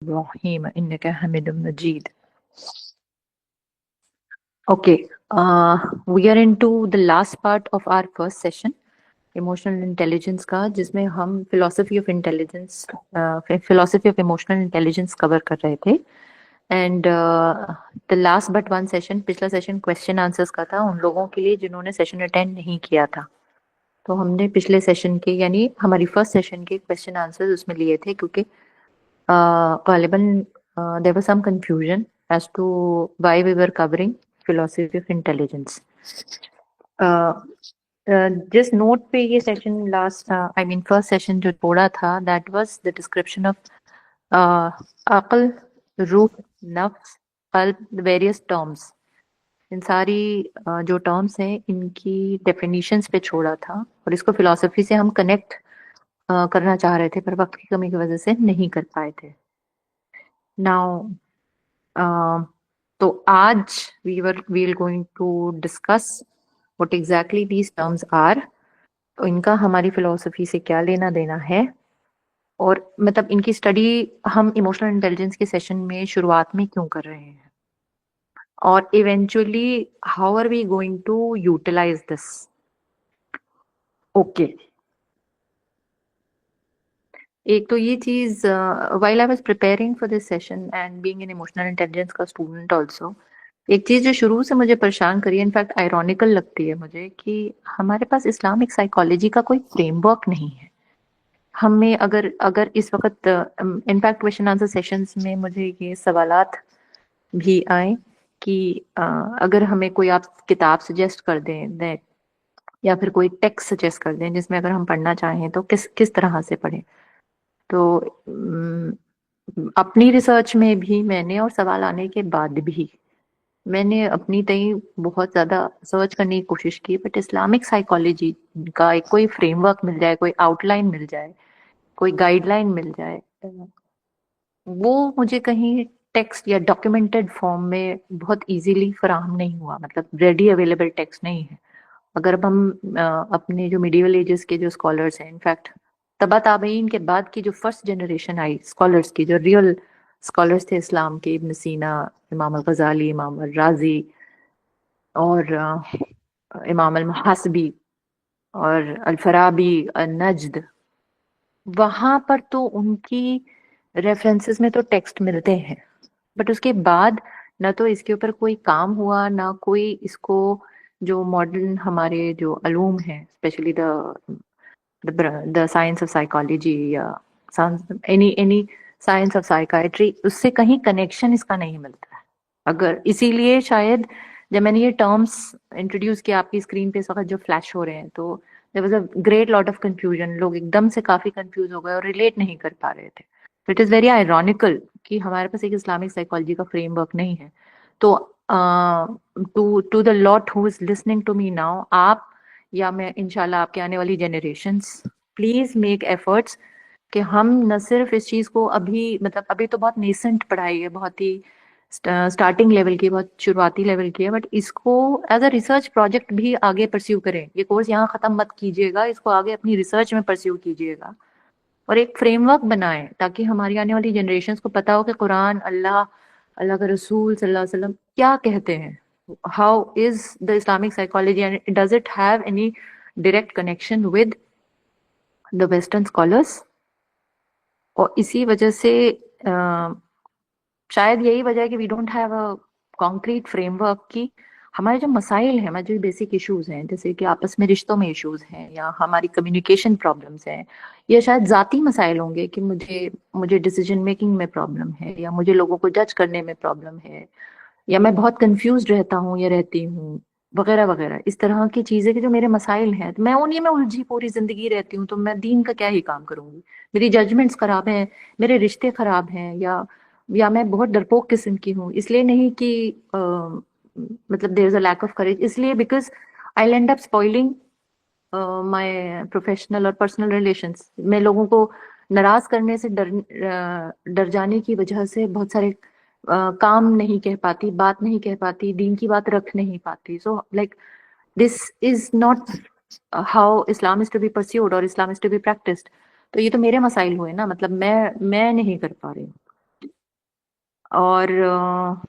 Rahim innaka Hamidum Majid. Okay, we are into the last part of our first session, emotional intelligence का, जिसमें हम philosophy of emotional intelligence cover कर रहे थे. And the last but one session, पिछला session question answers का था उन लोगों के लिए जिन्होंने session attend नहीं किया था. तो हमने पिछले सेशन के यानी हमारी फर्स्ट सेशन के क्वेश्चन आंसर्स उसमें लिए थे क्योंकि गालिबन there was some confusion as to why we were covering philosophy of intelligence. uh, जिस नोट पे ये session last I mean first session जो छोड़ा था that was the description of अक्ल, रूह, नफ्स, कल्ब, वेरियस टर्म्स. इन सारी जो टर्म्स हैं इनकी डेफिनेशंस पे छोड़ा था और इसको फिलॉसफी से हम कनेक्ट करना चाह रहे थे पर वक्त की कमी की वजह से नहीं कर पाए थे. नाउ तो आज we going to discuss what exactly these terms are. तो इनका हमारी फिलोसफी से क्या लेना देना है और मतलब इनकी स्टडी हम इमोशनल इंटेलिजेंस के सेशन में शुरुआत में क्यों कर रहे हैं और eventually how are we going to utilize this. Okay, एक तो ये चीज while I was preparing for this session and being an emotional intelligence का स्टूडेंट आल्सो, एक चीज जो शुरू से मुझे परेशान करी है, इनफैक्ट आयरॉनिकल लगती है मुझे, कि हमारे पास इस्लामिक साइकोलॉजी का कोई फ्रेमवर्क नहीं है. हमें अगर अगर इस वक्त इनफैक्ट क्वेश्चन आंसर सेशंस में मुझे ये सवालात भी आए कि अगर हमें कोई आप किताब सजेस्ट कर दें या फिर कोई टेक्स्ट सजेस्ट कर दें जिसमें अगर हम पढ़ना चाहें तो किस किस तरह से पढ़ें. तो अपनी रिसर्च में भी मैंने और सवाल आने के बाद भी मैंने अपनी तई बहुत ज्यादा सर्च करने की कोशिश की बट इस्लामिक साइकोलॉजी का एक कोई फ्रेमवर्क मिल जाए, कोई आउटलाइन मिल जाए, कोई गाइडलाइन मिल जाए, वो मुझे कहीं टेक्स्ट या डॉक्यूमेंटेड फॉर्म में बहुत इजीली फराहम नहीं हुआ. मतलब रेडी अवेलेबल टेक्स्ट नहीं है. अगर अब हम अपने जो मिडिवल एजेस के जो स्कॉलर्स हैं, इनफैक्ट तबा ताबईन के बाद की जो फर्स्ट जनरेशन आई स्कॉलर्स की, जो रियल स्कॉलर्स थे इस्लाम के, इब्न सीना, इमाम अल गजाली, इमाम अल राजी और इमाम अल मुहासिबी और अल फराबी, अल नज्द, वहां पर तो उनकी रेफरेंसेस में तो टेक्स्ट मिलते हैं बट उसके बाद ना तो इसके ऊपर कोई काम हुआ ना कोई इसको जो मॉडर्न हमारे जो अलूम हैं, specially the science of psychology या एनी साइंस ऑफ साइकाइट्री, उससे कहीं कनेक्शन इसका नहीं मिलता है. अगर इसीलिए शायद जब मैंने ये टर्म्स इंट्रोड्यूस किया आपकी स्क्रीन पे इस वक्त जो फ्लैश हो रहे हैं, तो there was a great lot of confusion. लोग एकदम से काफी कंफ्यूज हो गए और रिलेट नहीं कर पा रहे थे. तो इट इज वेरी आयरॉनिकल कि हमारे पास एक इस्लामिक साइकोलॉजी का फ्रेमवर्क नहीं है. तो to to the lot who is listening to me now, आप या मैं इंशाल्लाह आपके आने वाली जनरेशंस, प्लीज मेक एफर्ट्स कि हम न सिर्फ इस चीज को अभी मतलब अभी तो बहुत नेसेंट पढ़ाई है, बहुत ही स्टार्टिंग लेवल की, बहुत शुरुआती लेवल की है, बट इसको एज अ रिसर्च प्रोजेक्ट भी आगे परस्यू करें. ये कोर्स यहाँ खत्म मत कीजिएगा, इसको आगे अपनी रिसर्च में परस्यू कीजिएगा और एक फ्रेमवर्क बनाएं ताकि हमारी आने वाली जनरेशन को पता हो कि कुरान, अल्लाह, अल्लाह का रसूल सल्लल्लाहु अलैहि वसल्लम क्या कहते हैं. How is the Islamic psychology and does it have any direct connection with the western scholars. और इसी वजह से शायद यही वजह है कि we don't have a concrete framework की हमारे जो मसाइल हैं, हमारे जो बेसिक इश्यूज हैं, जैसे कि आपस में रिश्तों में इश्यूज हैं या हमारी कम्युनिकेशन प्रॉब्लम्स हैं या शायद जाती मसाइल होंगे कि मुझे मुझे डिसीजन मेकिंग में प्रॉब्लम है या मुझे लोगों को जज करने में प्रॉब्लम है या मैं बहुत कंफ्यूज रहता हूँ या रहती हूँ वगैरह वगैरह. इस तरह की चीजें कि जो मेरे मसाइल हैं, तो मैं उन्हीं में उलझी पूरी जिंदगी रहती हूँ. तो मैं दीन का क्या ही काम करूंगी. मेरी जजमेंट्स खराब हैं, मेरे रिश्ते खराब हैं, या मैं बहुत डरपोक किस्म की हूँ. इसलिए नहीं कि मतलब there is a lack of courage, इसलिए because I end up spoiling my professional और पर्सनल रिलेशंस. मैं लोगों को नाराज करने से डर जाने की वजह से बहुत सारे काम नहीं कह पाती, बात नहीं कह पाती, दीन की बात रख नहीं पाती. So like this is not how Islam is to be pursued और Islam is to be practised. तो ये तो मेरे मसाइल हुए ना, मतलब मैं नहीं कर पा रही हूँ. और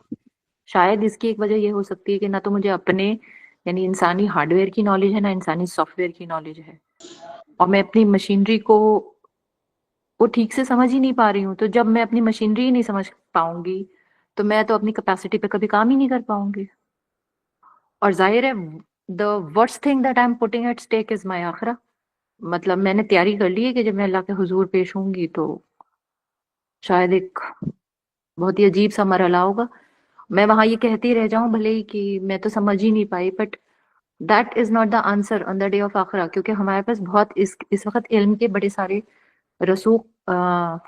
शायद इसकी एक वजह ये हो सकती है कि ना तो मुझे अपने यानी इंसानी हार्डवेयर की नॉलेज है, ना इंसानी सॉफ्टवेयर की नॉलेज है, और मैं अपनी मशीनरी को ठीक से समझ ही नहीं पा रही हूँ। तो जब मैं अपनी मशीनरी ही नहीं समझ पाऊंगी तो मैं तो अपनी कैपेसिटी पे कभी काम ही नहीं कर पाऊंगी। और जाहिर है the worst thing that I am putting at stake is my आखिरा। मतलब मैंने तैयारी कर ली है कि जब मैं अल्लाह के हुजूर पेश होंगी तो शायद एक बहुत ही अजीब सा मरहला होगा। मैं वहां ये कहती रह जाऊं भले ही कि मैं तो समझ ही नहीं पाई, but that is not the answer on the day of आखिरा, क्योंकि हमारे पास बहुत इस वक्त इल्म के बड़े सारे रसूख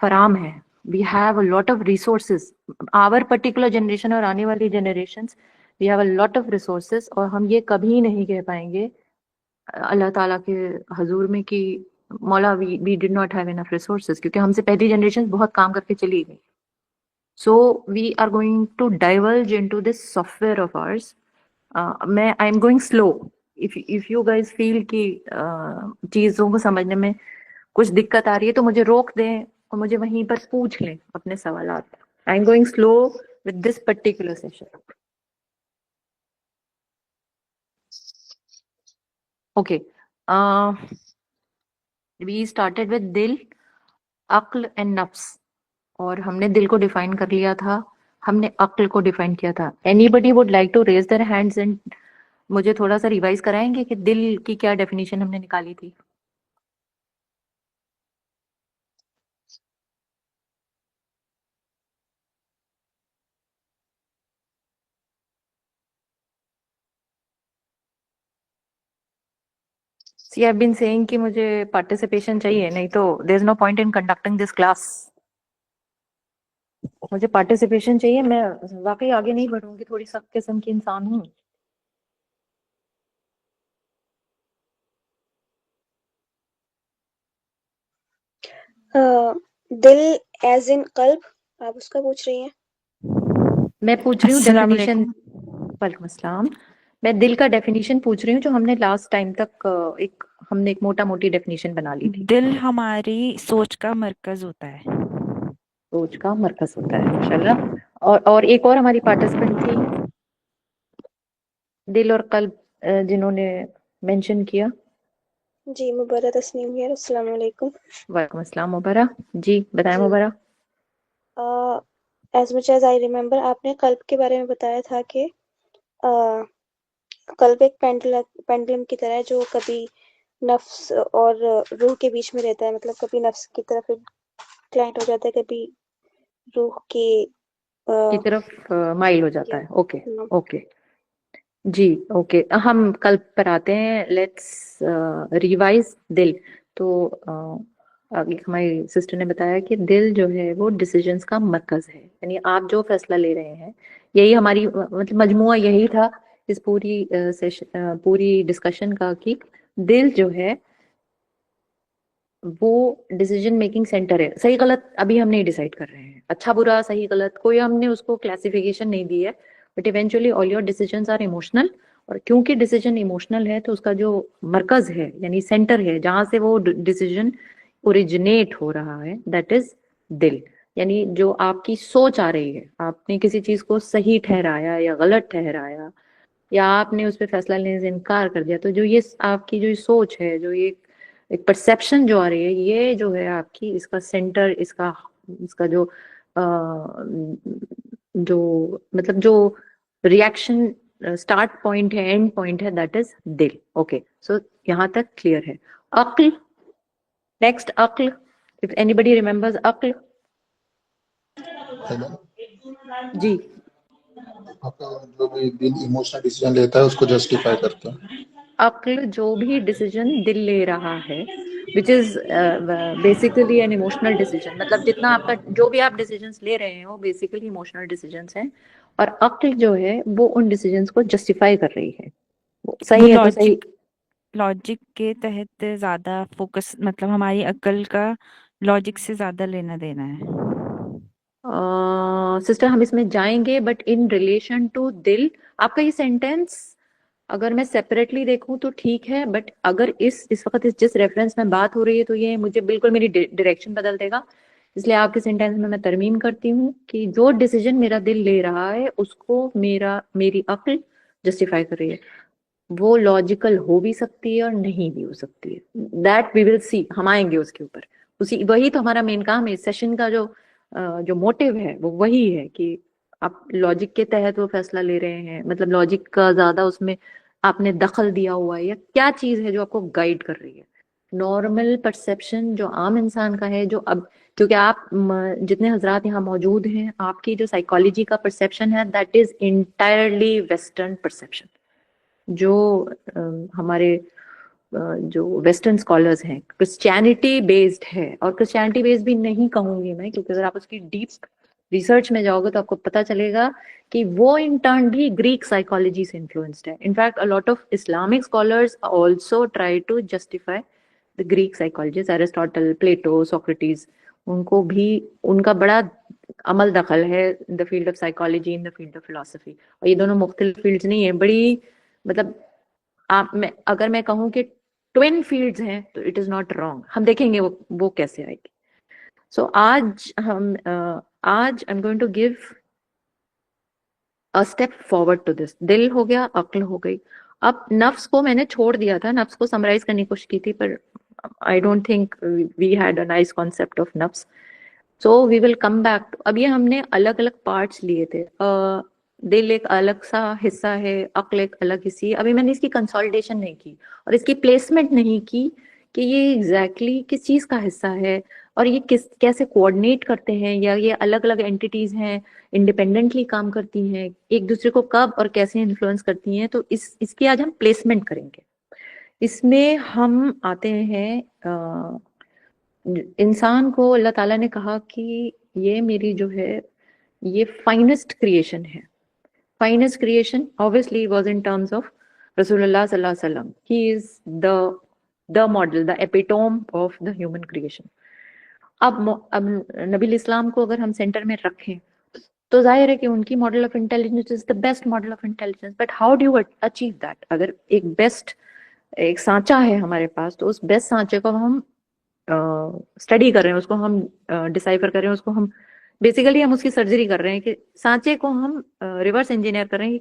फराम है। We have a lot of resources, our particular generation और आने वाली generation, we have a lot of resources, और हम ये कभी नहीं कह पाएंगे अल्लाह ताला के हजूर में कि मौला we did not have enough resources, क्योंकि हमसे पहली जनरेशन बहुत काम करके चली गई। So we are going to diverge into this software of ours. मैं I am going slow. If you guys feel कि चीजों को समझने में कुछ दिक्कत आ रही है तो मुझे रोक दें और मुझे वहीं पर पूछ लें अपने सवालात। I am going slow with this particular session. Okay, we started with दिल, अक्ल एंड नफ्स, और हमने दिल को डिफाइन कर लिया था, हमने अक्ल को डिफाइन किया था। Anybody would like to raise their hands and मुझे थोड़ा सा रिवाइज कराएंगे कि दिल की क्या डेफिनेशन हमने निकाली थी? सी आई बीन सेइंग कि मुझे पार्टिसिपेशन चाहिए, नहीं तो there is no point in conducting this class. मुझे पार्टिसिपेशन चाहिए, मैं वाकई आगे नहीं बढ़ूंगी, थोड़ी सख्त किस्म की इंसान हूँ। दिल एज इन कल्ब, आप उसका पूछ रही हैं? मैं पूछ रही हूँ अस्सलाम डेफिनेशन। वालेकुम। वालेकुम अस्सलाम। मैं दिल का डेफिनेशन पूछ रही हूँ जो हमने लास्ट टाइम तक हमने एक मोटा मोटी डेफिनेशन बना ली थी। दिल हमारी सोच का मरकज होता है। सोच का मरकज होता है, माशाल्लाह। और एक और हमारी पार्टिसिपेंट थी, दिल और कल्ब, जिन्होंने मेंशन किया। जी, मुबर्रा तस्नीम हियर। अस्सलाम वालेकुम। वालेकुम अस्सलाम मुबर्रा। जी बताएं जी, Mubarra. As much as I remember, आपने कल्ब के बारे में बताया था कि कल्ब एक पेंडुलम की तरह है जो कभी नफ्स और रूह के बीच में रहता है। मतलब कभी नफ्स की तरफ इंक्लाइंट हो जाता है, कभी रूह के की अ, तरफ माइल हो जाता या है। ओके। ओके जी। ओके, हम कल पर आते हैं। लेट्स रिवाइज दिल। तो आगे हमारी सिस्टर ने बताया कि दिल जो है वो डिसीजंस का मरकज है, यानी आप जो फैसला ले रहे हैं, यही हमारी मतलब मजमुआ यही था इस पूरी सेशन पूरी डिस्कशन का, कि दिल जो है वो डिसीजन मेकिंग सेंटर है। सही गलत अभी हम नहीं डिसाइड कर रहे हैं, अच्छा बुरा सही गलत कोई हमने उसको क्लासिफिकेशन नहीं दी है, but eventually all your decisions are emotional. और क्योंकि डिसीजन इमोशनल है तो उसका जो मरकज है यानी सेंटर है जहां से वो डिसीजन ओरिजिनेट हो रहा है, दैट इज दिल। यानी जो आपकी सोच आ रही है, आपने किसी चीज को सही ठहराया या गलत ठहराया, या आपने उस पर फैसला लेने से इनकार कर दिया, तो जो ये आपकी जो ये सोच है, जो ये एक परसेप्शन जो आ रही है, ये जो है आपकी इसका सेंटर, इसका इसका जो मतलब जो रिएक्शन स्टार्ट पॉइंट है, एंड पॉइंट है, दैट इज दिल। ओके, सो यहाँ तक क्लियर है। अक्ल, नेक्स्ट अक्ल, इफ एनीबडी रिमेम्बर्स अक्ल। हेलो। जी, आपका जो भी दिल इमोशनल डिसीजन लेता है उसको जस्टिफाई करता है। अक्ल जो भी डिसीजन दिल ले रहा है, which is basically an emotional decision, मतलब जितना आपका जो भी आप डिसीजंस ले रहे हैं वो बेसिकली इमोशनल डिसीजंस हैं। और अक्ल जो है वो उन डिसीजंस को जस्टिफाई कर रही है, वो वो सही है तो सही। लॉजिक के तहत ज़्यादा फोकस, मतलब हमारी अक्ल का लॉजिक से ज़्यादा लेना देना है। सिस्टर हम इसमें जाएंगे, बट इन रिलेशन टू दिल, आपका ये सेंटेंस अगर मैं सेपरेटली देखूं तो ठीक है, बट अगर इस वक्त जिस रेफरेंस में बात हो रही है तो ये मुझे बिल्कुल मेरी डायरेक्शन बदल देगा। इसलिए आपके सेंटेंस में मैं तरमीम करती हूँ कि जो डिसीजन मेरा दिल ले रहा है उसको मेरी अक्ल जस्टिफाई कर रही है। वो लॉजिकल हो भी सकती है और नहीं भी हो सकती है, दैट वी विल सी, हम आएंगे उसके ऊपर। उसी वही तो हमारा मेन काम है। इस सेशन का जो मोटिव है वो वही है कि आप लॉजिक के तहत वो फैसला ले रहे हैं, मतलब लॉजिक का ज्यादा उसमें आपने दखल दिया हुआ है, या क्या चीज है जो आपको गाइड कर रही है। नॉर्मल परसेप्शन जो आम इंसान का है, जो अब क्योंकि आप जितने हजरात यहाँ मौजूद हैं, आपकी जो साइकोलॉजी का परसेप्शन है that is entirely western perception. जो हमारे जो वेस्टर्न स्कॉलर्स हैं, क्रिश्चियनिटी बेस्ड है। और क्रिश्चियनिटी बेस्ड भी नहीं कहूंगी मैं, क्योंकि अगर आप उसकी डीप रिसर्च में जाओगे तो आपको पता चलेगा कि वो इन टर्न भी ग्रीक साइकोलॉजी से इन्फ्लुएंस्ड है। In fact a lot of Islamic scholars also try to justify the Greek psychologist, Aristotle, Plato, Socrates, उनको भी उनका बड़ा अमल दखल है in the field of psychology, in the field of philosophy. और ये दोनों मुख्तलिफ फील्ड्स नहीं है, बड़ी मतलब अगर मैं कहूँ कि ट्विन फील्ड्स हैं तो इट इज नॉट रॉन्ग। हम देखेंगे वो कैसे आएगी। सो आज I am going to give a step forward to this. दिल हो गया, अक्ल हो गई। अब नफ्स को मैंने छोड़ दिया था, नफ्स को समराइज करने की कोशिश की थी, पर I don't think we had a nice concept of नफ्स। So we will come back to, अब ये हमने अलग अलग पार्ट्स लिए थे। दिल एक अलग सा हिस्सा है, अक्ल एक अलग हिस्सी है। अभी मैंने इसकी कंसोलिडेशन नहीं की और इसकी प्लेसमेंट नहीं की कि ये एग्जैक्टली किस चीज का हिस्सा है और ये कैसे कोऑर्डिनेट करते हैं, या ये अलग अलग एंटिटीज हैं, इंडिपेंडेंटली काम करती हैं, एक दूसरे को कब और कैसे इन्फ्लुएंस करती हैं। तो इसकी आज हम प्लेसमेंट करेंगे। इसमें हम आते हैं इंसान को अल्लाह ताला ने कहा कि ये मेरी जो है ये फाइनेस्ट क्रिएशन है। Finest creation obviously was in terms of रसूलुल्लाह सल्लल्लाहु अलैहि वसल्लम। He is the model, the epitome of the human creation. अब नबी इस्लाम को अगर हम सेंटर में रखें तो जाहिर है कि उनकी model of intelligence is the best model of intelligence. But how do you achieve that? अगर एक सांचा है हमारे पास, तो उस बेस्ट सांचे को हम स्टडी कर रहे हैं, उसको हम डिसाइफर कर रहे हैं, उसको हम बेसिकली हम उसकी सर्जरी कर रहे हैं कि सांचे को हम रिवर्स इंजीनियर कर रहे हैं।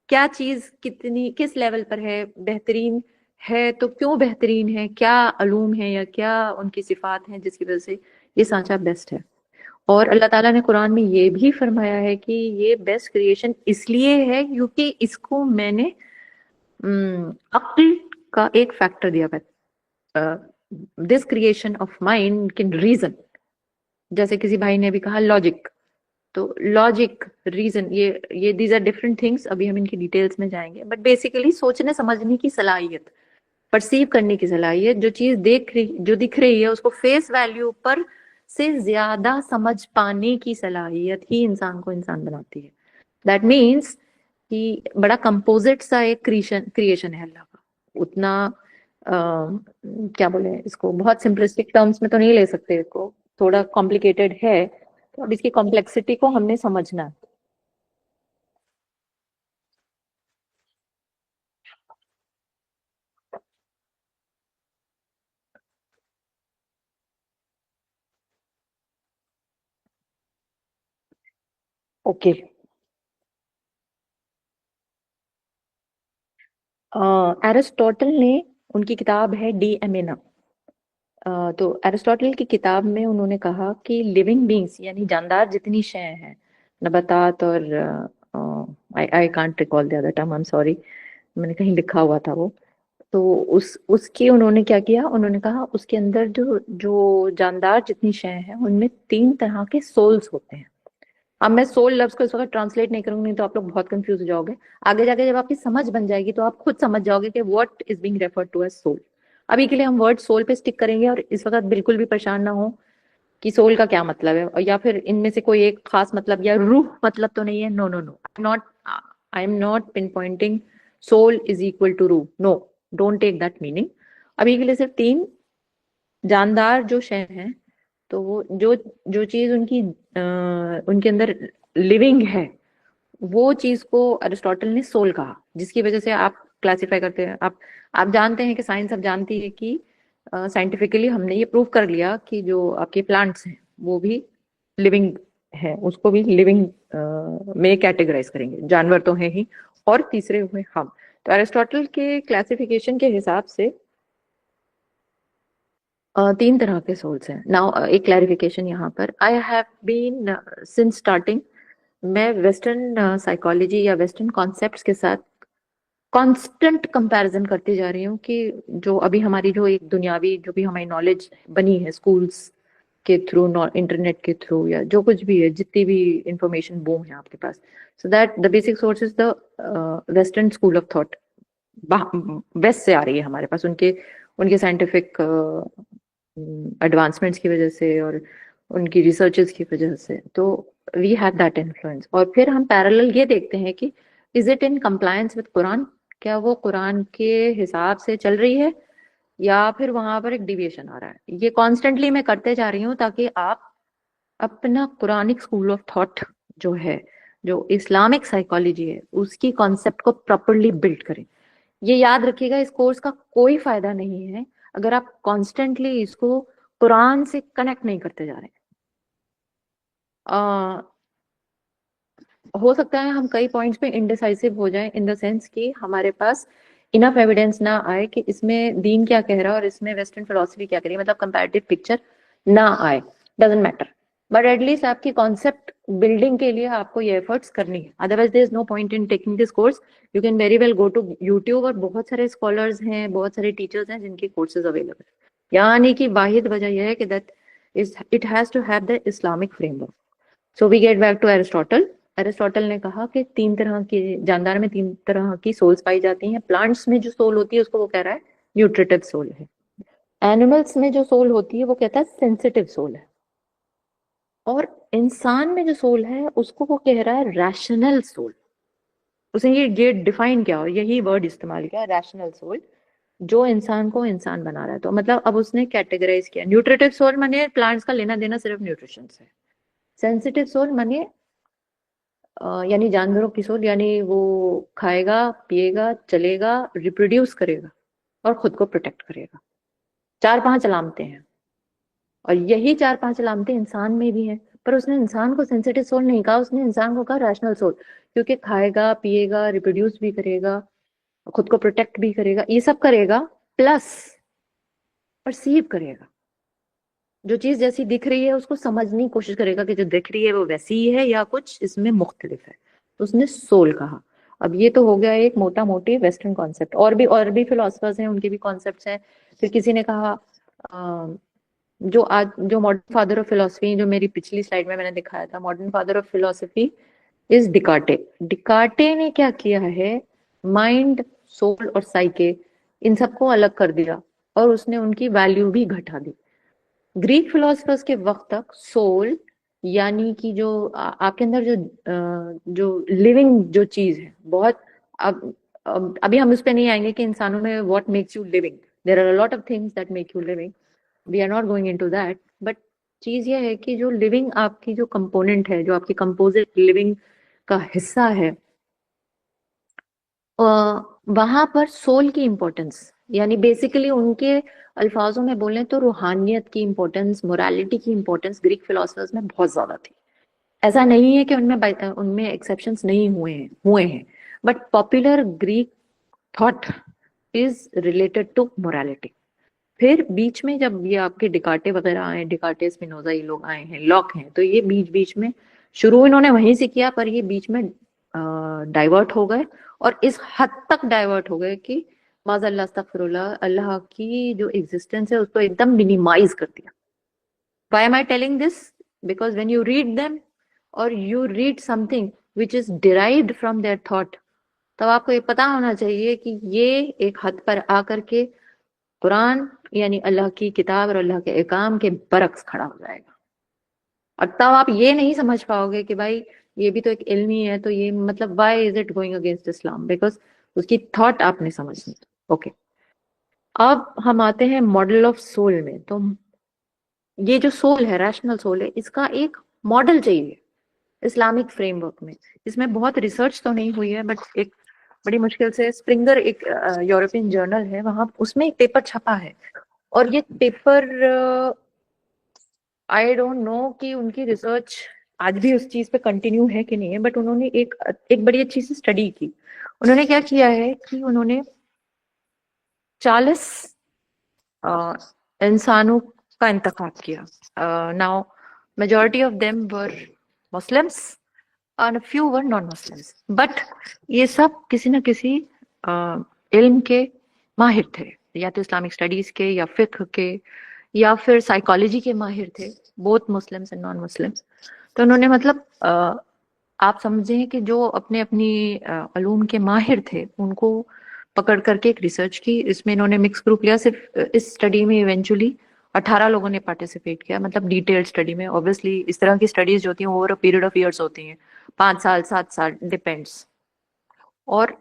क्या चीज कितनी किस लेवल पर है, बेहतरीन है तो क्यों बेहतरीन है, क्या अलूम है या क्या उनकी सिफात हैं जिसकी वजह से ये सांचा बेस्ट है। और अल्लाह ताला ने कुरान में ये भी फरमाया है कि ये बेस्ट क्रिएशन इसलिए है क्योंकि इसको मैंने अक्ल का एक फैक्टर दिया है। This creation of mind can reason, जैसे किसी भाई ने भी कहा लॉजिक, तो लॉजिक रीजन ये दीज आर डिफरेंट थिंग्स। अभी हम इनकी डिटेल्स में जाएंगे, बट बेसिकली सोचने समझने की सलाहियत, परसीव करने की सलाहियत, जो चीज जो दिख रही है उसको फेस वैल्यू पर से ज्यादा समझ पाने की सलाहियत ही इंसान को इंसान बनाती है। दैट मीन्स कि बड़ा कंपोजिट सा एक क्रिएशन है अल्लाह का। उतना क्या बोले इसको, बहुत सिंपलिस्टिक टर्म्स में तो नहीं ले सकते इसको, थोड़ा कॉम्प्लिकेटेड है। तो अब इसकी कॉम्प्लेक्सिटी को हमने समझना है। ओके, एरिस्टोटल ने, उनकी किताब है डी एमिना। तो एरिस्टोटल की किताब में उन्होंने कहा कि लिविंग बींग्स यानी जानदार जितनी शय हैं, नबातात और I I can't recall the other term, I am sorry, मैंने कहीं लिखा हुआ था वो। तो उसकी उन्होंने क्या किया, उन्होंने कहा उसके अंदर जो जो जानदार जितनी शय हैं उनमें 3 तरह के सोल्स होते हैं। अब मैं सोल लफ्ज को इस वक्त ट्रांसलेट नहीं करूंगी, नहीं तो आप लोग बहुत कंफ्यूज हो जाओगे। आगे जाके जब आपकी समझ बन जाएगी तो आप खुद समझ जाओगे कि what is being referred to as soul. अभी के लिए हम वर्ड सोल पे स्टिक करेंगे और इस वक्त बिल्कुल भी परेशान ना हो कि सोल का क्या मतलब है, और या फिर इनमें से कोई एक खास मतलब या रूह मतलब तो नहीं है। No no no, I am not pinpointing soul is equal to रूह। No, don't take that meaning. अभी के लिए सिर्फ 3 जानदार जो शय हैं, तो वो जो जो चीज उनके अंदर लिविंग है, वो चीज को अरिस्टोटल ने सोल कहा, जिसकी वजह से आप क्लासिफाई करते हैं। आप जानते हैं कि साइंस अब जानती है कि साइंटिफिकली हमने ये प्रूव कर लिया कि जो आपके प्लांट्स हैं वो भी लिविंग है, उसको भी लिविंग में कैटेगराइज करेंगे, जानवर तो है ही, और तीसरे हुए हम। तो एरिस्टोटल के क्लासिफिकेशन के हिसाब से तीन तरह के सोल्स हैं। नाउ एक क्लैरिफिकेशन यहाँ पर, I have been since starting, मैं वेस्टर्न साइकोलॉजी या वेस्टर्न कॉन्सेप्ट्स के साथ कांस्टेंट कंपैरिजन करती जा रही हूँ कि जो अभी हमारी जो एक दुनियावी जो भी हमारी नॉलेज बनी है स्कूल्स के थ्रू, इंटरनेट के थ्रू, या जो कुछ भी है, जितनी भी इंफॉर्मेशन बूम है आपके पास, so that the basic source is the western school of thought, west से आ रही है हमारे पास, उनके उनके साइंटिफिक एडवांसमेंट्स की वजह से और उनकी रिसर्चेस की वजह से। तो वी हैव दैट इन्फ्लुएंस। और फिर हम पैरेलल ये देखते हैं कि is it in compliance with Quran, क्या वो कुरान के हिसाब से चल रही है या फिर वहां पर एक डिविएशन आ रहा है। ये कॉन्स्टेंटली मैं करते जा रही हूँ ताकि आप अपना कुरानिक स्कूल ऑफ थॉट जो है, जो इस्लामिक साइकोलॉजी है, उसकी कॉन्सेप्ट को प्रॉपरली बिल्ड करें। ये याद रखिएगा, इस कोर्स का कोई फायदा नहीं है अगर आप कॉन्स्टेंटली इसको कुरान से कनेक्ट नहीं करते जा रहे हैं। हो सकता है हम कई पॉइंट्स पे इनडिसाइसिव हो जाएं, इन द सेंस कि हमारे पास इनफ एविडेंस ना आए कि इसमें दीन क्या कह रहा है और इसमें वेस्टर्न फिलोसफी क्या कह रही है, मतलब कंपैरेटिव पिक्चर ना आए, डजंट मैटर, बट एटलीस्ट आपकी कॉन्सेप्ट बिल्डिंग के लिए आपको ये एफर्ट्स करनी है। Otherwise there is no point in taking this course. You can very well go to YouTube, और बहुत सारे स्कॉलर्स हैं, बहुत सारे टीचर्स हैं जिनके कोर्सेज अवेलेबल है। यानी कि वाहिद वजह यह है कि that is it has to have the Islamic framework. So we get back to Aristotle. Aristotle ने कहा कि तीन तरह की जानदार में तीन तरह की सोल्स पाई जाती हैं। प्लांट्स में जो सोल होती है उसको वो कह रहा है न्यूट्रिटिव सोल है। एनिमल्स में जो सोल होती है वो कहता है सेंसिटिव सोल है। और इंसान में जो सोल है उसको वो कह रहा है रैशनल सोल। उसने ये डिफाइन किया और यही वर्ड इस्तेमाल किया, रैशनल सोल, जो इंसान को इंसान बना रहा है। तो मतलब अब उसने कैटेगराइज किया, न्यूट्रिटिव सोल माने प्लांट्स का लेना देना सिर्फ न्यूट्रिशन से, सेंसिटिव सोल माने यानी जानवरों की सोल, यानी वो खाएगा, पिएगा, चलेगा, रिप्रोड्यूस करेगा और खुद को प्रोटेक्ट करेगा। चार पांच अलामतें हैं, और यही चार पांच अलामतें इंसान में भी हैं। पर उसने इंसान को सेंसिटिव सोल नहीं कहा, उसने इंसान को कहा रैशनल सोल, क्योंकि खाएगा, पिएगा, रिप्रोड्यूस भी करेगा, खुद को प्रोटेक्ट भी करेगा, ये सब करेगा, प्लस परसीव करेगा। जो चीज जैसी दिख रही है उसको समझने की कोशिश करेगा कि जो दिख रही है वो वैसी ही है या कुछ इसमें मुख्तलिफ है। तो उसने सोल कहा। अब ये तो हो गया एक मोटा मोटी वेस्टर्न कॉन्सेप्ट। और भी फिलोसफर्स हैं, उनके भी कॉन्सेप्ट्स हैं। फिर किसी ने कहा जो मॉडर्न फादर ऑफ फिलोसफी, जो मेरी पिछली स्लाइड में मैंने दिखाया था, modern father of philosophy is Descartes. Descartes ने क्या किया है, माइंड, सोल और साइके, इन सबको अलग कर दिया और उसने उनकी वैल्यू भी घटा दी। ग्रीक फिलोसफर्स के वक्त तक सोल यानी कि जो आपके अंदर जो लिविंग जो चीज है, बहुत अभी हम उस पर नहीं आएंगे कि इंसानों में what makes you living, there are a lot of things that make you living, we are not going into that, but चीज ये है कि जो लिविंग आपकी जो कंपोनेंट है, जो आपकी कंपोजिट लिविंग का हिस्सा है, वहां पर सोल की इंपॉर्टेंस, यानी बेसिकली उनके अल्फाजों में बोलें तो रूहानियत की इंपॉर्टेंस, मोरालिटी की इंपॉर्टेंस ग्रीक फिलोसफर्स में बहुत ज्यादा थी। ऐसा नहीं है कि उनमें एक्सेप्शंस नहीं हुए हैं, but popular Greek thought is related to morality. फिर बीच में जब ये आपके डिकार्टे वगैरह आए, डिकार्टे, स्पिनोजा, ये लोग आए हैं, लॉक हैं, तो ये बीच बीच में शुरू इन्होंने वहीं से किया, पर ये बीच में डाइवर्ट हो गए, और इस हद तक डाइवर्ट हो गए कि माज़अल्लाह अस्तगफिरुल्लाह, अल्लाह की जो एग्जिस्टेंस है उसको एकदम मिनिमाइज कर दिया। Why am I telling this? Because when you read them or you read something which is derived from their thought, तब आपको ये पता होना चाहिए कि ये एक हद पर आकर के कुरान यानी अल्लाह की किताब और अल्लाह के एहकाम के बरक्स खड़ा हो जाएगा। और तब आप ये नहीं समझ पाओगे कि भाई ये भी तो एक इल्म ही है, तो ये मतलब why is it going against Islam, because उसकी थॉट आपने समझनी। ओके, अब हम आते हैं मॉडल ऑफ सोल में। तो ये जो सोल है, रैशनल सोल है, इसका एक मॉडल चाहिए इस्लामिक फ्रेमवर्क में। इसमें बहुत रिसर्च तो नहीं हुई है, बट एक बड़ी मुश्किल से स्प्रिंगर, एक यूरोपियन जर्नल है, वहां उसमें एक पेपर छपा है, और ये पेपर आई डोंट नो कि उनकी रिसर्च आज भी उस चीज पे कंटिन्यू है कि नहीं है, बट उन्होंने एक बड़ी अच्छी सी स्टडी की। उन्होंने क्या किया है कि उन्होंने 40 इंसानों का इंतखाब किया। Now majority of them were Muslims and a few were non-Muslims. But ये सब किसी न किसी इल्म के माहिर थे, या तो इस्लामिक स्टडीज के या फिक्र के या फिर साइकोलॉजी के माहिर थे, both Muslims and non Muslims. तो उन्होंने मतलब आप समझें कि जो अपने अपनी अलूम के माहिर थे उनको पकड़ करके एक रिसर्च की। इसमें इन्होंने मिक्स ग्रुप लिया। सिर्फ इस स्टडी में इवेंचुअली 18 लोगों ने पार्टिसिपेट किया, मतलब डिटेल्ड स्टडी में। ऑब्वियसली इस तरह की स्टडीज जो होती हैं over a period of years होती हैं, 5 साल 7 साल, डिपेंड्स। और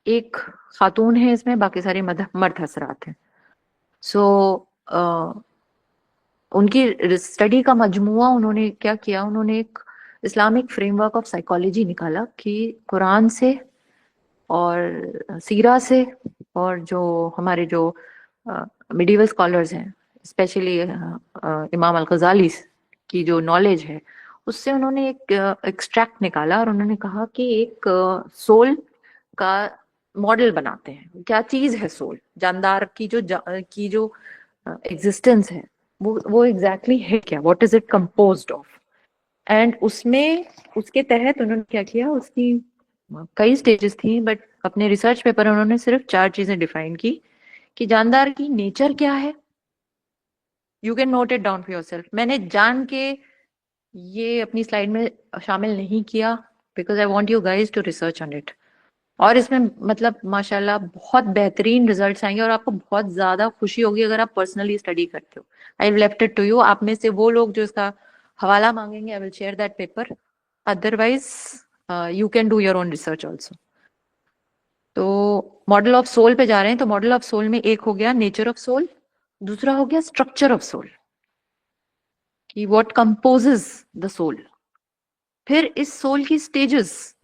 एक खातून है इसमें, बाकी सारे मर्द हजरात हैं। सो उनकी स्टडी का मजमुआ उन्होंने क्या किया, उन्होंने एक इस्लामिक फ्रेमवर्क ऑफ साइकोलॉजी निकाला कि कुरान से और सीरा से और जो हमारे जो मिडिवल स्कॉलर्स हैं, स्पेशली इमाम अल गजाली की जो नॉलेज है, उससे उन्होंने एक एक्सट्रैक्ट निकाला और उन्होंने कहा कि एक सोल का मॉडल बनाते हैं। क्या चीज है सोल? जानदार की जो एग्जिस्टेंस है वो एग्जैक्टली है क्या? What is it composed of? And उसमें उसके तहत उन्होंने क्या किया, उसकी कई स्टेजेस थी, बट अपने रिसर्च पेपर उन्होंने सिर्फ 4 चीजें डिफाइन की कि जानदार की नेचर क्या है। You can note it down for yourself. मैंने जान के ये अपनी स्लाइड में शामिल नहीं किया because I want you guys to research on it. और इसमें मतलब माशाल्लाह बहुत बेहतरीन रिजल्ट्स आएंगे और आपको बहुत ज्यादा खुशी होगी अगर आप पर्सनली स्टडी करते हो। I have left it to you. आप में से वो लोग जो इसका हवाला मांगेंगे, I will share that paper. Otherwise you can do your own research also. तो मॉडल ऑफ सोल पे जा रहे हैं। तो मॉडल ऑफ सोल में एक हो गया नेचर ऑफ सोल, दूसरा हो गया स्ट्रक्चर ऑफ सोल, कि व्हाट कंपोजेस द सोल, फिर इस सोल की स्टेजेस,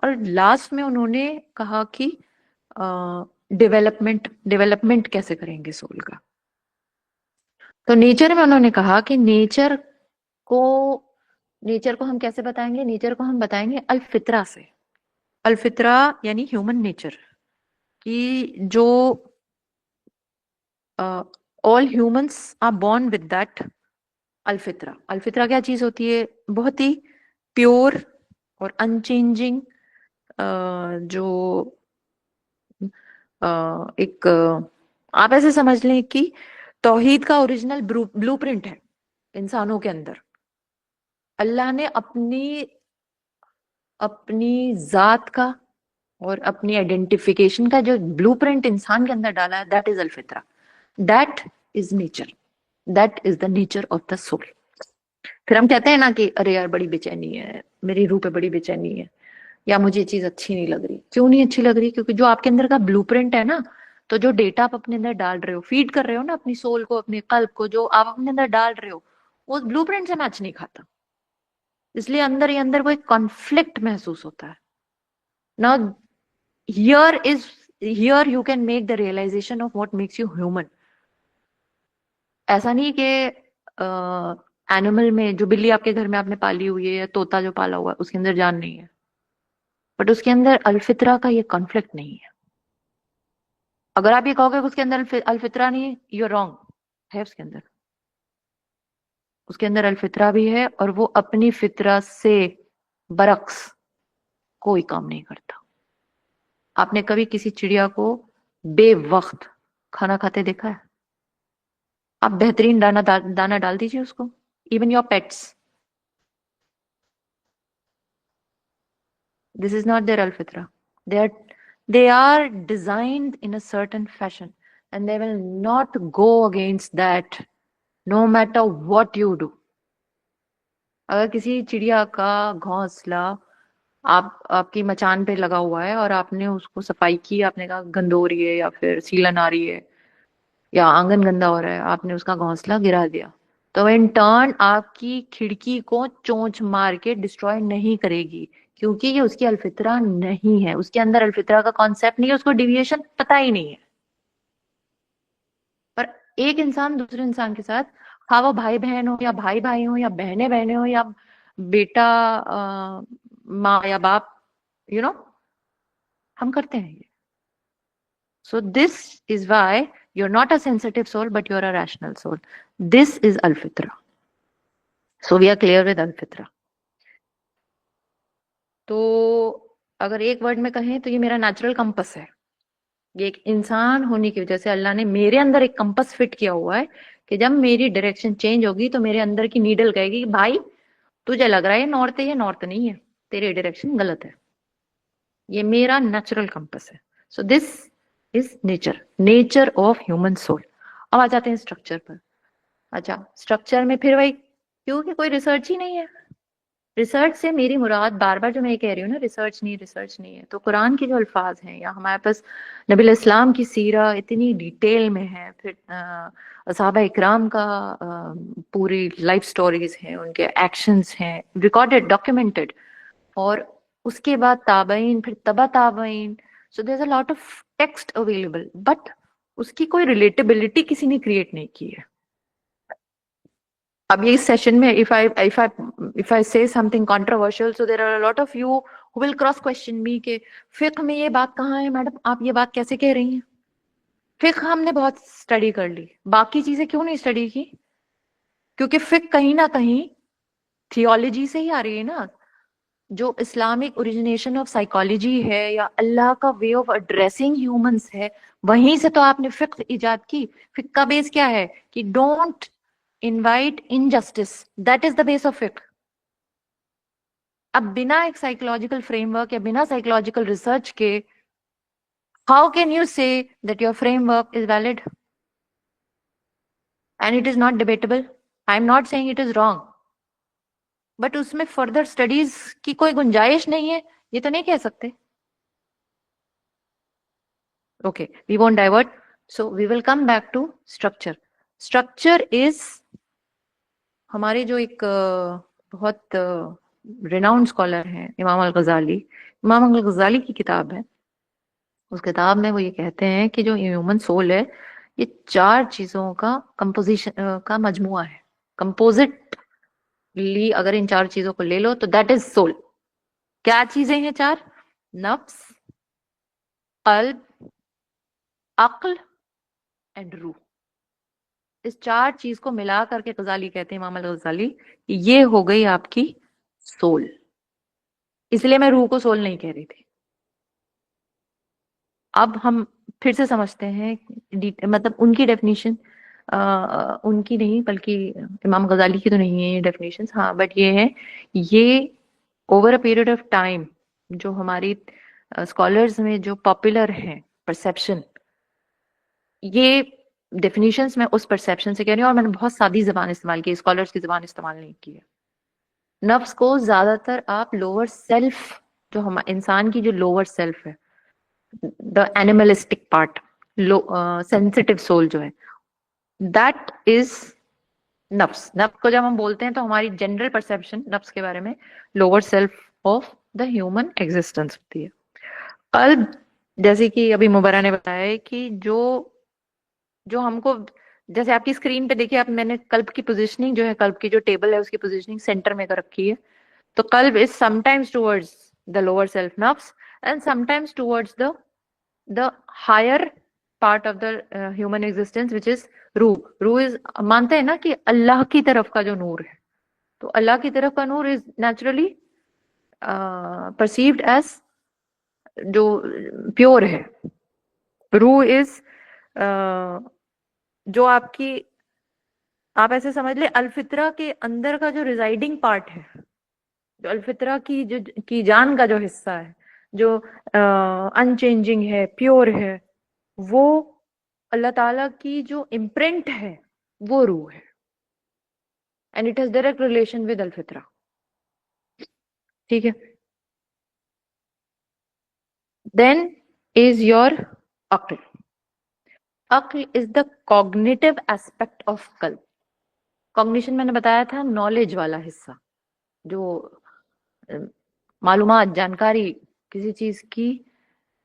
और लास्ट में उन्होंने कहा कि डेवलपमेंट कैसे करेंगे सोल का। तो नेचर में उन्होंने कहा कि को हम कैसे बताएंगे? नेचर को हम बताएंगे अलफित्रा से। अलफित्रा यानी ह्यूमन नेचर, कि जो all humans are born with that अलफित्रा। अलफित्रा क्या चीज होती है? बहुत ही प्योर और अनचेंजिंग, जो एक आप ऐसे समझ लें कि तौहीद का ओरिजिनल ब्लूप्रिंट है इंसानों के अंदर। अल्लाह ने अपनी जात का और अपनी आइडेंटिफिकेशन का जो ब्लूप्रिंट इंसान के अंदर डाला है, दैट इज अलफित्रा, that is nature, that is the nature of the soul. फिर हम कहते हैं ना कि अरे यार बड़ी बेचैनी है, मेरी रूह पे बड़ी बेचैनी है, या मुझे ये चीज अच्छी नहीं लग रही। क्यों नहीं अच्छी लग रही? क्योंकि जो आपके अंदर का ब्लूप्रिंट है ना, तो जो डेटा आप अपने अंदर डाल रहे हो, फीड कर रहे हो ना अपनी सोल को, अपने कल्ब को, जो आप अपने अंदर डाल रहे हो वो ब्लूप्रिंट से मैच नहीं खाता। इसलिए अंदर ही अंदर कोई कॉन्फ्लिक्ट महसूस होता है ना। Here you can make the realisation of what makes you human. ऐसा नहीं कि एनिमल में जो बिल्ली आपके घर में आपने पाली हुई है या तोता जो पाला हुआ है उसके अंदर जान नहीं है, बट उसके अंदर अलफित्रा का ये कॉन्फ्लिक्ट नहीं है। अगर आप ये कहोगे कि उसके अंदर अलफित्रा नहीं है, यू आर रॉन्ग। है उसके अंदर अलफित्रा भी है, और वो अपनी फितरा से बरक्स कोई काम नहीं करता। आपने कभी किसी चिड़िया को बेवक्त खाना खाते देखा है? आप बेहतरीन दाना डाल दीजिए उसको, even your pets, this is not their alfitra. They are designed in a certain fashion and they will not go against that no matter what you do. अगर किसी चिड़िया का घोंसला आपकी मचान पे लगा हुआ है और आपने उसको सफाई की, आपने कहा गंद हो रही है या फिर सीलन आ रही है या आंगन गंदा हो रहा है, आपने उसका घोंसला गिरा दिया, तो इन टर्न आपकी खिड़की को चोंच मार के डिस्ट्रॉय नहीं करेगी, क्योंकि ये उसकी अलफित्रा नहीं है। उसके अंदर अलफित्रा का कॉन्सेप्ट नहीं है, उसको डिविएशन पता ही नहीं है। पर एक इंसान दूसरे इंसान के साथ, हाँ वो भाई बहन हो या भाई भाई हो या बहने बहने हो या बेटा माँ या बाप, यू नो, हम करते हैं ये. So this is why you're not a sensitive soul, but you're a rational soul. This is Al-Fitra. So we are clear with Al-Fitra. तो अगर एक वर्ड में कहें तो ये मेरा नेचुरल कंपस है. ये एक इंसान होने की वजह से अल्लाह ने मेरे अंदर एक कंपस फिट किया हुआ है कि जब मेरी डायरेक्शन चेंज होगी तो मेरे अंदर की नीडल कहेगी कि भाई तुझे लग रहा है नॉर्थ है, ये नॉर्थ नहीं है, तेरी डायरेक्शन गलत है. ये मेरा नेचुरल कंपस है. So this is nature of human soul. अब आ जाते हैं स्ट्रक्चर पर. अच्छा, स्ट्रक्चर में फिर वही, क्योंकि कोई रिसर्च ही नहीं है. रिसर्च से मेरी मुराद, बार बार जो मैं ये कह रही हूँ ना, रिसर्च नहीं है, तो कुरान के जो अल्फाज हैं या हमारे पास नबी इस्लाम की सीरा इतनी डिटेल में है, फिर असहाबा इकराम का पूरी लाइफ स्टोरीज हैं, उनके एक्शंस हैं रिकॉर्डेड, डॉक्यूमेंटेड, और उसके बाद ताबईन, फिर तबा ताबईन. So there is a lot of text available, but उसकी कोई रिलेटेबिलिटी किसी ने क्रिएट नहीं की है. अब ये इस सेशन में if I say something controversial, so there are a lot of you who will cross question me कि फिक्र में ये बात कहाँ है मैडम, आप ये बात कैसे कह रही हैं. फिक्र हमने बहुत स्टडी कर ली, बाकी चीजें क्यों नहीं स्टडी की? क्योंकि फिक्र कहीं ना कहीं थियोलॉजी से ही आ रही है ना. जो इस्लामिक ओरिजिनेशन ऑफ साइकोलॉजी है या अल्लाह का वे ऑफ एड्रेसिंग ह्यूमंस है, वहीं से तो आपने फिक्र इजाद की. फिक्र का बेस क्या है कि don't invite injustice, that is the base of फिक्र. अब बिना एक साइकोलॉजिकल फ्रेमवर्क या बिना साइकोलॉजिकल रिसर्च के how can you say that your framework is valid and it is not debatable. I am not saying it is wrong, but उसमें further studies की कोई गुंजाइश नहीं है, ये तो नहीं कह सकते. Okay, we won't divert. So we will come back to structure. Structure is हमारे जो एक बहुत रिनाउंड स्कॉलर हैं, इमाम अल गजाली की किताब है. उस किताब में वो ये कहते हैं कि जो ह्यूमन सोल है, ये 4 चीजों का कंपोजिशन का मजमुआ है. कंपोजिटली अगर इन 4 चीजों को ले लो तो दैट इज सोल. क्या चीजें हैं 4? नफ्स, कल्ब, अक्ल एंड रूह. इस 4 चीज को मिला करके गजाली कहते हैं, इमाम अल गजाली, ये हो गई आपकी सोल. इसलिए मैं रूह को सोल नहीं कह रही थी. अब हम फिर से समझते हैं, मतलब उनकी डेफिनेशन, उनकी नहीं बल्कि इमाम गजाली की तो नहीं है ये डेफिनेशंस, हाँ, बट ये है, ये over a period of time जो हमारी स्कॉलर्स में जो पॉपुलर है परसेप्शन, ये डेफिनेशंस में उस परसेप्शन से कह रही हूँ, और मैंने बहुत सादी जबान इस्तेमाल की, स्कॉलर्स की जबान इस्तेमाल नहीं की है. नफ्स को ज्यादातर आप लोअर सेल्फ, जो हम इंसान की जो लोअर सेल्फ है, the animalistic part, sensitive soul जो है, दैट इज नफ्स. नफ्स को जब हम बोलते हैं तो हमारी जनरल परसेप्शन नफ्स के बारे में lower self of the human existence होती है. कल्ब, जैसे कि अभी मुबरा ने बताया है कि जो जो हमको, जैसे आपकी स्क्रीन पे देखिए आप, मैंने कल्ब की पोजीशनिंग जो है, कल्ब की जो टेबल है उसकी पोजीशनिंग सेंटर में कर रखी है. तो कल्ब is sometimes towards the lower self नफ्स and sometimes towards the higher part of the human existence which is रूह. रूह इज, मानते हैं ना कि अल्लाह की तरफ का जो नूर है, तो अल्लाह की तरफ का नूर इज नेचुरली परसीव्ड एज जो प्योर है. रूह इज जो आपकी, आप ऐसे समझ ले, अलफित्रा के अंदर का जो रिजाइडिंग पार्ट है, जो अलफित्रा की जो की जान का जो हिस्सा है, जो अनचेंजिंग है, प्योर है, वो अल्लाह ताला की जो इम्प्रिंट है वो रूह है. And it has direct relation with अलफित्रा. ठीक है. देन इज योर अक्ल. अक्ल is the cognitive aspect of कल्ब. कॉग्निशन मैंने बताया था, नॉलेज वाला हिस्सा, जो मालूमात, जानकारी, किसी चीज की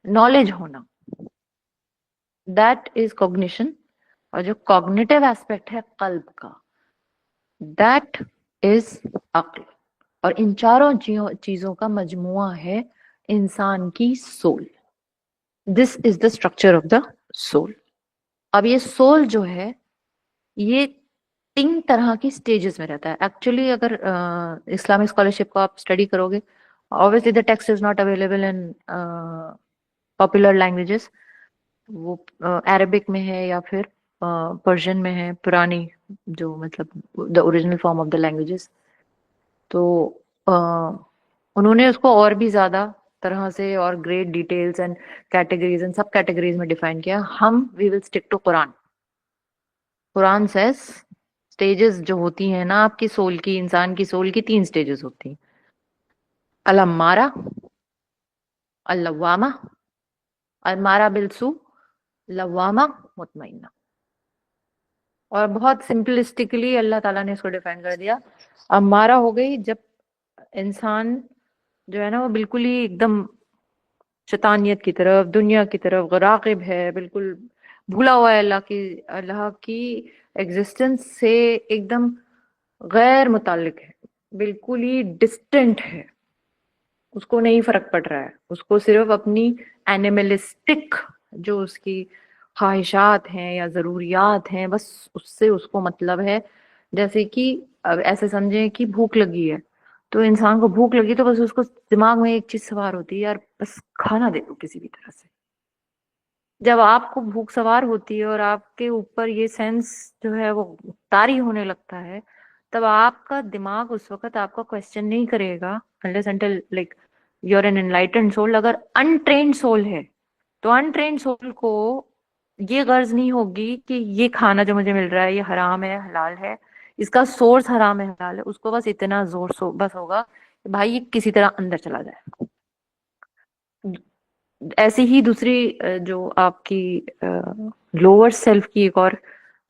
नॉलेज होना, दैट इज कॉग्निशन. और जो कॉग्निटिव एस्पेक्ट है कल्ब का, दैट इज अक्ल। और इन चारों चीजों का मजमुआ है इंसान की soul. This is the structure of the soul. अब ये सोल जो है ये 3 तरह की स्टेजेस में रहता है। एक्चुअली अगर इस्लामिक स्कॉलरशिप को आप स्टडी करोगे, obviously the text is not available in popular languages. वो अरबिक में है या फिर पर्शियन में है, पुरानी जो मतलब the original form of the languages. तो अ, उन्होंने उसको और भी ज्यादा तरह से और great details and categories and subcategories में डिफाइन किया। हम we will stick to Quran. Quran says stages जो होती हैं ना आपकी सोल की, इंसान की सोल की 3 स्टेजेस होती हैं, अल अम्मारा, अल लव्वामा, अम्मारा बिलसू, लव्वामा मुतमइन्ना। और बहुत सिंपलिस्टिकली अल्लाह ताला ने इसको डिफाइन कर दिया। अम्मारा हो गई जब इंसान जो है ना वो बिल्कुल ही एकदम शैतानियत की तरफ, दुनिया की तरफ रागिब है, बिल्कुल भूला हुआ है अल्लाह की एग्जिस्टेंस से, एकदम गैर मुताल्लिक है, बिल्कुल ही डिस्टेंट है। उसको नहीं फर्क पड़ रहा है, उसको सिर्फ अपनी एनिमलिस्टिक जो उसकी ख्वाहिशात हैं या जरूरियात हैं, बस उससे उसको मतलब है। जैसे कि अब ऐसे समझें कि भूख लगी है, तो इंसान को भूख लगी तो बस उसको दिमाग में एक चीज सवार होती है, यार बस खाना दे दो किसी भी तरह से। जब आपको भूख सवार होती है और आपके ऊपर ये सेंस जो है वो तारी होने लगता है, तब आपका दिमाग उस वक्त आपका क्वेश्चन नहीं करेगा unless until like you are an enlightened soul. अगर अनट्रेन्ड सोल है तो अनट्रेन्ड सोल को ये गर्ज नहीं होगी कि ये खाना जो मुझे मिल रहा है ये हराम है हलाल है, इसका सोर्स हराम है हलाल है। उसको बस इतना जोर बस होगा कि भाई ये किसी तरह अंदर चला जाए। ऐसी ही दूसरी जो आपकी लोअर सेल्फ की एक और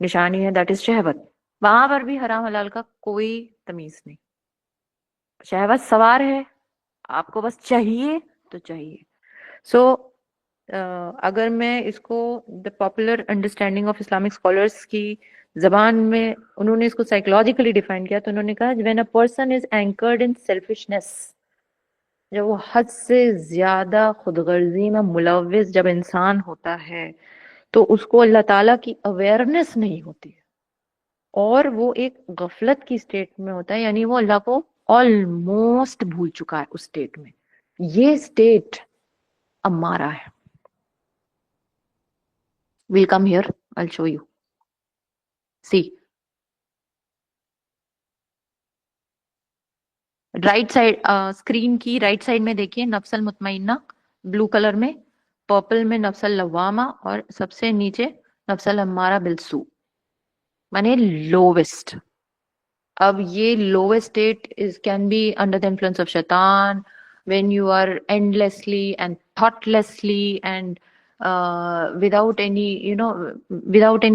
निशानी है, दैट इज शहवत। वहां पर भी हराम हलाल का कोई तमीज नहीं, शहवत सवार है, आपको बस चाहिए तो चाहिए। सो अगर मैं इसको the popular understanding of Islamic scholars की जबान में उन्होंने इसको साइकोलॉजिकली डिफाइन किया, तो उन्होंने कहा when a person is anchored in selfishness, जब वो हद से ज्यादा खुदगर्जी में मुलविस जब इंसान होता है, तो उसको अल्लाह ताला की अवेयरनेस नहीं होती है और वो एक गफलत की स्टेट में होता है, यानी वो अल्लाह को ऑलमोस्ट भूल चुका है उस स्टेट में। ये स्टेट अम्मारा है। Will come here, I show you. See, right side screen की राइट साइड में देखिए नफ्सल मुतमइन्ना ब्लू कलर में, पर्पल में नफ्सल लवामा, और सबसे नीचे नफ्सल अम्मारा बिलसू माने लोवेस्ट। अब ये lowest state is can be under the influence of शैतान, when you are endlessly and thoughtlessly and without any without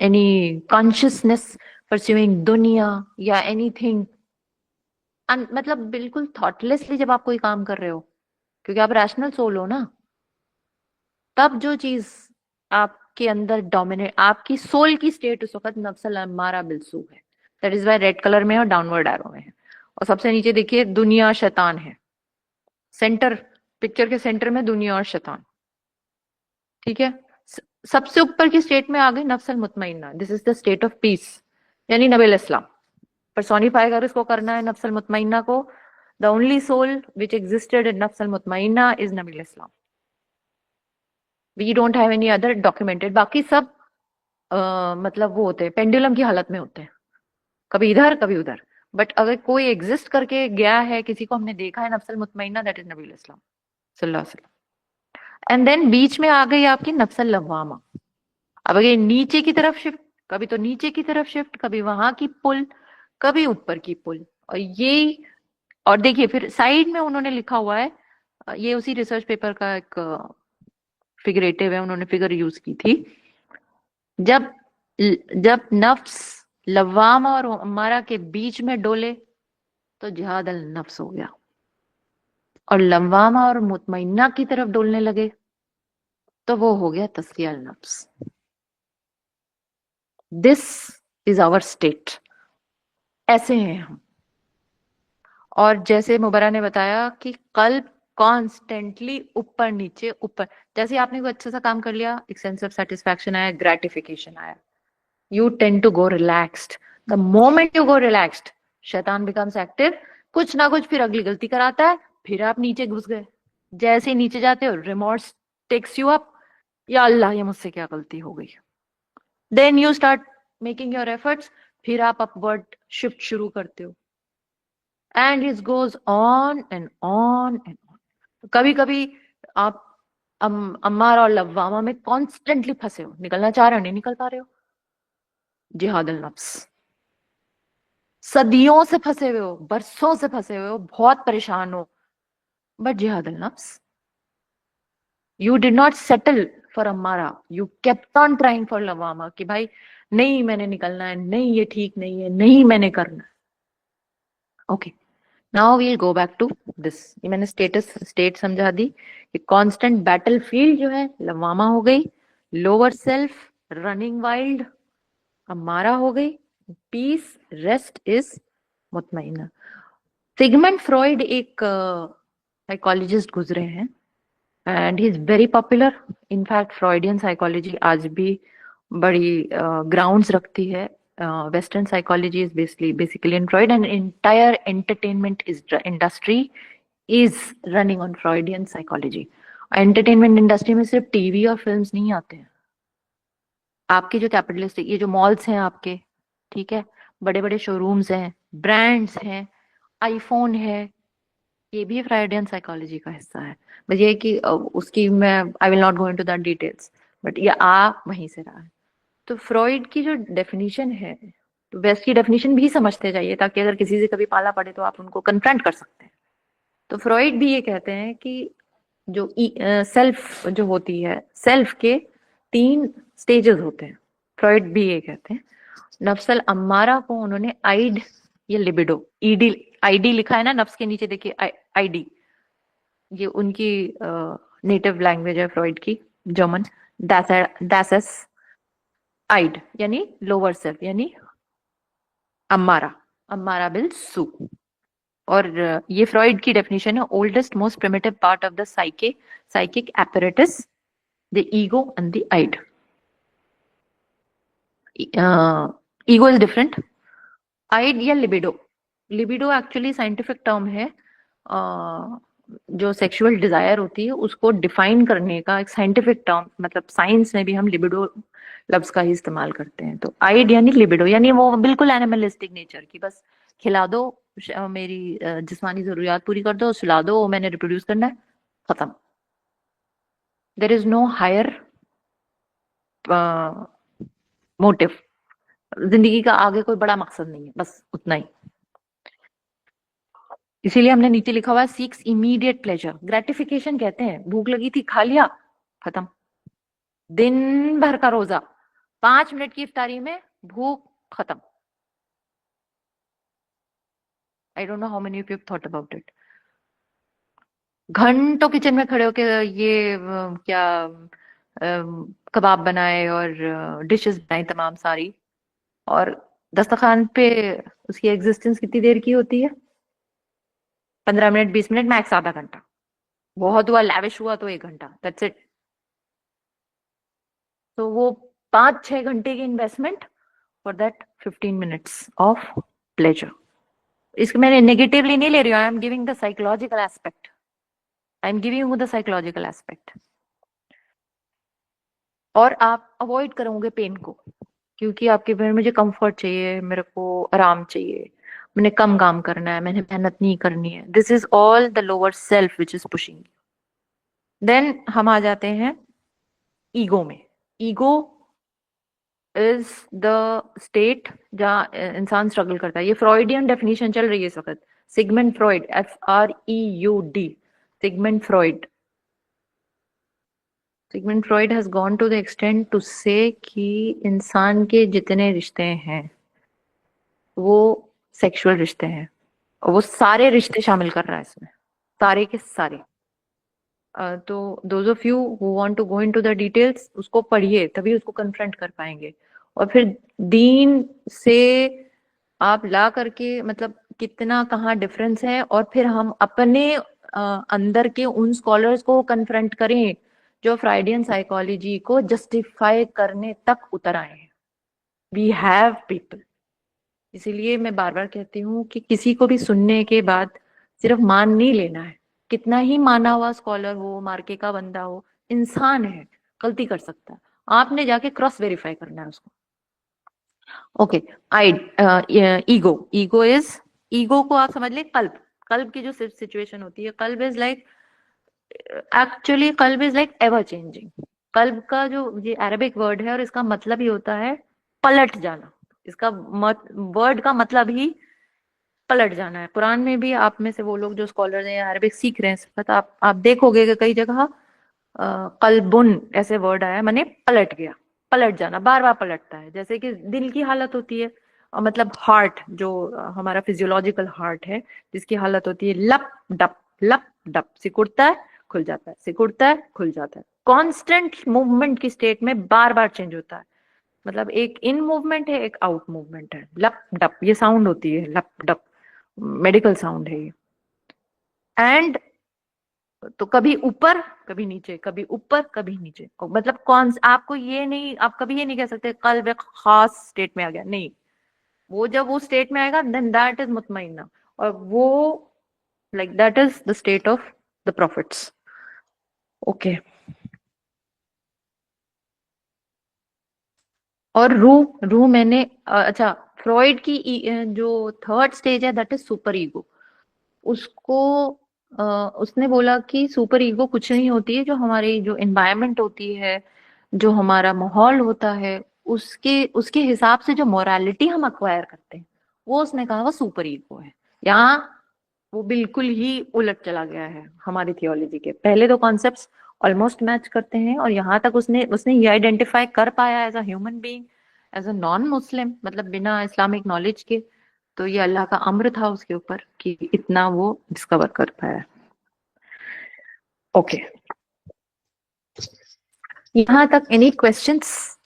any consciousness pursuing दुनिया या anything। मतलब बिल्कुल थॉटलेसली जब आप कोई काम कर रहे हो, क्योंकि आप रैशनल सोल हो ना, तब जो चीज आपके अंदर डोमिनेट, आपकी सोल की स्टेट उस वक्त नफ्सल अम्मारा बिल्सू है। That is why red colour में और डाउनवर्ड एरो में है। और सबसे नीचे देखिए दुनिया शैतान है, सेंटर, पिक्चर के सेंटर में दुनिया और शैतान। ठीक है, सबसे ऊपर की स्टेट में आ गई नफ्सल मुतमइन्ना, this is the state of peace, यानी नबी इस्लाम पर्सोनिफाई अगर इसको करना है नफ्सल मुतमइन्ना को, the only soul which existed in नफ्सल मुतमइन्ना इज नबी इस्लाम। We don't have any other documented. बाकी सब मतलब वो होते हैं पेंडुलम की हालत में होते हैं, कभी इधर कभी उधर। बट अगर कोई एग्जिस्ट करके गया है, किसी को हमने देखा है नफ्सल मुतमइन्ना, दैट इज नबी इस्लाम सल्लल्लाहु अलैहि वसल्लम। एंड देन बीच में आ गई आपकी नफ्सल लवामा। अब अगर नीचे की तरफ शिफ्ट, कभी तो नीचे की तरफ शिफ्ट, कभी वहां की पुल, कभी ऊपर की पुल। और ये, और देखिए फिर साइड में उन्होंने लिखा हुआ है, ये उसी रिसर्च पेपर का एक फिगरेटिव है, उन्होंने फिगर यूज की थी। जब जब नफ्स लवामा और अम्मारा के बीच में डोले तो जिहाद अल नफ्स हो गया, और लवामा और मुतमइन्ना की तरफ डोलने लगे तो वो हो गया तस्किया अल नफ्स। दिस इज आवर स्टेट, ऐसे हैं हम। और जैसे मुबरा ने बताया कि कल्ब कॉन्स्टेंटली ऊपर नीचे ऊपर, जैसे आपने कोई अच्छा सा काम कर लिया, एक सेंस ऑफ सेटिस्फैक्शन आया, ग्रेटिफिकेशन आया, you tend to go relaxed. The moment you go relaxed, शैतान becomes active, कुछ ना कुछ फिर अगली गलती कराता है, फिर आप नीचे घुस गए। जैसे ही नीचे जाते हो, रिमोर्स टेक्स यू अप, या अल्लाह ये मुझसे क्या गलती हो गई। Then you start making your efforts, फिर आप अपवर्ड शिफ्ट शुरू करते हो, and it goes on and on and on. कभी कभी आप अम्मारा और लव्वामा में कॉन्स्टेंटली फंसे हो, निकलना चाह रहे हो, नहीं निकल पा रहे हो, जिहाद अल नफ्स। सदियों से फंसे हुए हो, बरसों से फंसे हुए हो, बहुत परेशान हो, बट जिहाद अल नफ्स, you did not settle for अम्मारा, you kept on trying for लवामा, कि भाई नहीं मैंने निकलना है, नहीं ये ठीक नहीं है, नहीं मैंने करना है। Okay, now we'll go back to this. ये मैंने स्टेट समझा दी कि कांस्टेंट बैटलफील्ड जो है लवामा हो गई, लोअर सेल्फ रनिंग वाइल्ड अम्मारा हो गई, पीस रेस्ट इज मुतमईना। सिगमंड फ्रॉइड एक साइकोलॉजिस्ट गुजरे हैं, and he is very popular. In fact Freudian psychology आज भी बड़ी ग्राउंड्स रखती है। Western psychology is basically in Freud, and entire entertainment industry is running on Freudian psychology. Entertainment industry में सिर्फ टीवी और फिल्म्स नहीं आते हैं। आपके जो कैपिटलिस्टिक ये जो मॉल्स हैं आपके, ठीक है, बड़े बड़े शोरूम्स हैं, ब्रांड्स हैं, आईफोन है, ये भी फ्राइडियन साइकोलॉजी का हिस्सा है। बस ये है कि उसकी मैं I will not go into that details, but ये वहीं से रहा है। तो फ्रॉइड की जो डेफिनेशन है, तो वेस्ट की डेफिनेशन भी समझते जाइए, ताकि अगर किसी से कभी पाला पड़े तो आप उनको कन्फ्रंट कर सकते हैं। तो फ्रॉइड भी ये कहते हैं कि जो सेल्फ जो होती है, सेल्फ के 3 स्टेजेस होते हैं। फ्रॉइड भी ये कहते हैं। नफ्सल अम्मारा को उन्होंने आइड या लिबिडो, ईडी, आईडी लिखा है ना नफ्स के नीचे, देखिए आईडी, ये उनकी नेटिव लैंग्वेज है फ्रॉइड की, जर्मन। दैसेस आइड यानी लोअर सेल्फ, यानी अम्मारा, अम्मारा बिल सू। और ये फ्रॉइड की डेफिनेशन है, oldest most primitive part of the psychic apparatus, the ego and the id. Ego is different. id या लिबिडो एक्चुअली साइंटिफिक टर्म है। जो सेक्सुअल डिजायर होती है उसको डिफाइन करने का एक साइंटिफिक टर्म, मतलब साइंस में भी हम लिबिडो लफ्ज का ही इस्तेमाल करते हैं। तो आइड यानी लिबिडो, यानी वो बिल्कुल एनिमलिस्टिक नेचर की, बस खिला दो, मेरी जिस्मानी जरूरियात पूरी कर दो, सुला दो, मैंने रिप्रोड्यूस करना है, खत्म। There is no higher motive, जिंदगी का आगे कोई बड़ा मकसद नहीं है, बस उतना ही। इसीलिए हमने नीचे लिखा हुआ है सीक्स इमीडिएट प्लेजर, ग्रेटिफिकेशन कहते हैं, भूख लगी थी खा लिया, खत्म। दिन भर का रोजा, 5 मिनट की इफ्तारी में भूख खत्म। I don't know how many of you thought about it. घंटों किचन में खड़े होके ये क्या कबाब बनाए और डिशेस बनाई तमाम सारी, और दस्तरखान पे उसकी एग्जिस्टेंस कितनी देर की होती है? 15 मिनट, 20 मिनट, मैक्स आधा घंटा। बहुत हुआ, लैविश हुआ तो 1 घंटा, दैट्स इट। तो वो 5-6 घंटे की investment for that 15 minutes of pleasure. इसको मैंने नेगेटिवली नहीं ले रही हूँ, I am giving the psychological aspect, I am giving you the psychological aspect. और आप अवॉइड करोगे पेन को, क्योंकि आपके फिर मुझे कंफर्ट चाहिए, मेरे को आराम चाहिए, मैंने कम काम करना है, मैंने मेहनत नहीं करनी है। This is all the lower self which is pushing. Then हम आ जाते हैं ईगो में। ईगो इज द स्टेट जहाँ इंसान स्ट्रगल करता है। ये फ्रॉइडियन डेफिनेशन चल रही है इस वक्त, Sigmund Freud, FREUD, Sigmund Freud. Sigmund Freud has gone to the extent to say कि इंसान के जितने रिश्ते हैं वो सेक्सुअल रिश्ते हैं, और वो सारे रिश्ते शामिल कर रहा है इसमें, सारे के सारे। तो those of you who want to go into the details, उसको पढ़िए, तभी उसको कन्फ्रंट कर पाएंगे। और फिर दीन से आप ला करके मतलब कितना कहाँ डिफरेंस है, और फिर हम अपने अंदर के उन स्कॉलर्स को कन्फ्रंट करें जो फ्राइडियन साइकोलॉजी को जस्टिफाई करने तक उतर आए हैं। We have people. इसीलिए मैं बार बार कहती हूँ कि किसी को भी सुनने के बाद सिर्फ मान नहीं लेना है। कितना ही माना हुआ स्कॉलर हो, मार्के का बंदा हो, इंसान है, गलती कर सकता है। आपने जाके क्रॉस वेरीफाई करना है उसको। ओके। आई ईगो, ईगो को आप समझ ले कल्ब। कल्ब की जो सिचुएशन होती है, कल्ब इज लाइक, एक्चुअली कल्ब इज लाइक एवर चेंजिंग। कल्ब का जो ये अरबिक वर्ड है और इसका मतलब ही होता है पलट जाना। इसका वर्ड का मतलब ही पलट जाना है। कुरान में भी आप में से वो लोग जो स्कॉलर हैं या अरबिक सीख रहे हैं, पता आप देखोगे कि कई जगह कल्बुन ऐसे वर्ड आया, माने पलट गया, पलट जाना, बार बार पलटता है। जैसे कि दिल की हालत होती है, मतलब हार्ट जो हमारा फिजियोलॉजिकल हार्ट है, जिसकी हालत होती है लप डप, सिकुड़ता है खुल जाता है, सिकुड़ता है खुल जाता है, कांस्टेंट मूवमेंट की स्टेट में बार बार चेंज होता है। मतलब एक इन मूवमेंट है, एक आउट मूवमेंट है। लप डप ये साउंड होती है, लप डप मेडिकल साउंड है ये। एंड तो कभी ऊपर कभी नीचे, कभी ऊपर कभी नीचे, मतलब कौन, आपको ये नहीं, आप कभी ये नहीं कह सकते कल एक खास स्टेट में आ गया, नहीं। वो जब वो स्टेट में आएगा देन दैट इज मुतमइन्ना, और वो like that is the state of the profits. Okay. और रूह मैंने अच्छा, फ्रॉइड की जो थर्ड स्टेज है दैट इज सुपर ईगो। उसको उसने बोला कि सुपर ईगो कुछ नहीं होती है, जो हमारी जो एनवायरनमेंट होती है, जो हमारा माहौल होता है, उसके उसके हिसाब से जो मोरालिटी हम अक्वायर करते हैं, वो उसने कहा वो सुपर ईगो है। यहाँ वो बिल्कुल ही उलट चला गया है। हमारी थियोलॉजी के पहले दो कॉन्सेप्ट्स ऑलमोस्ट मैच करते हैं, और यहाँ तक उसने उसने ये आइडेंटिफाई कर पाया as a human being, as a non Muslim, मतलब बिना इस्लामिक नॉलेज के। तो ये अल्लाह का अम्र था उसके ऊपर कि इतना वो डिस्कवर कर पाया। ओके, यहाँ तक any questions?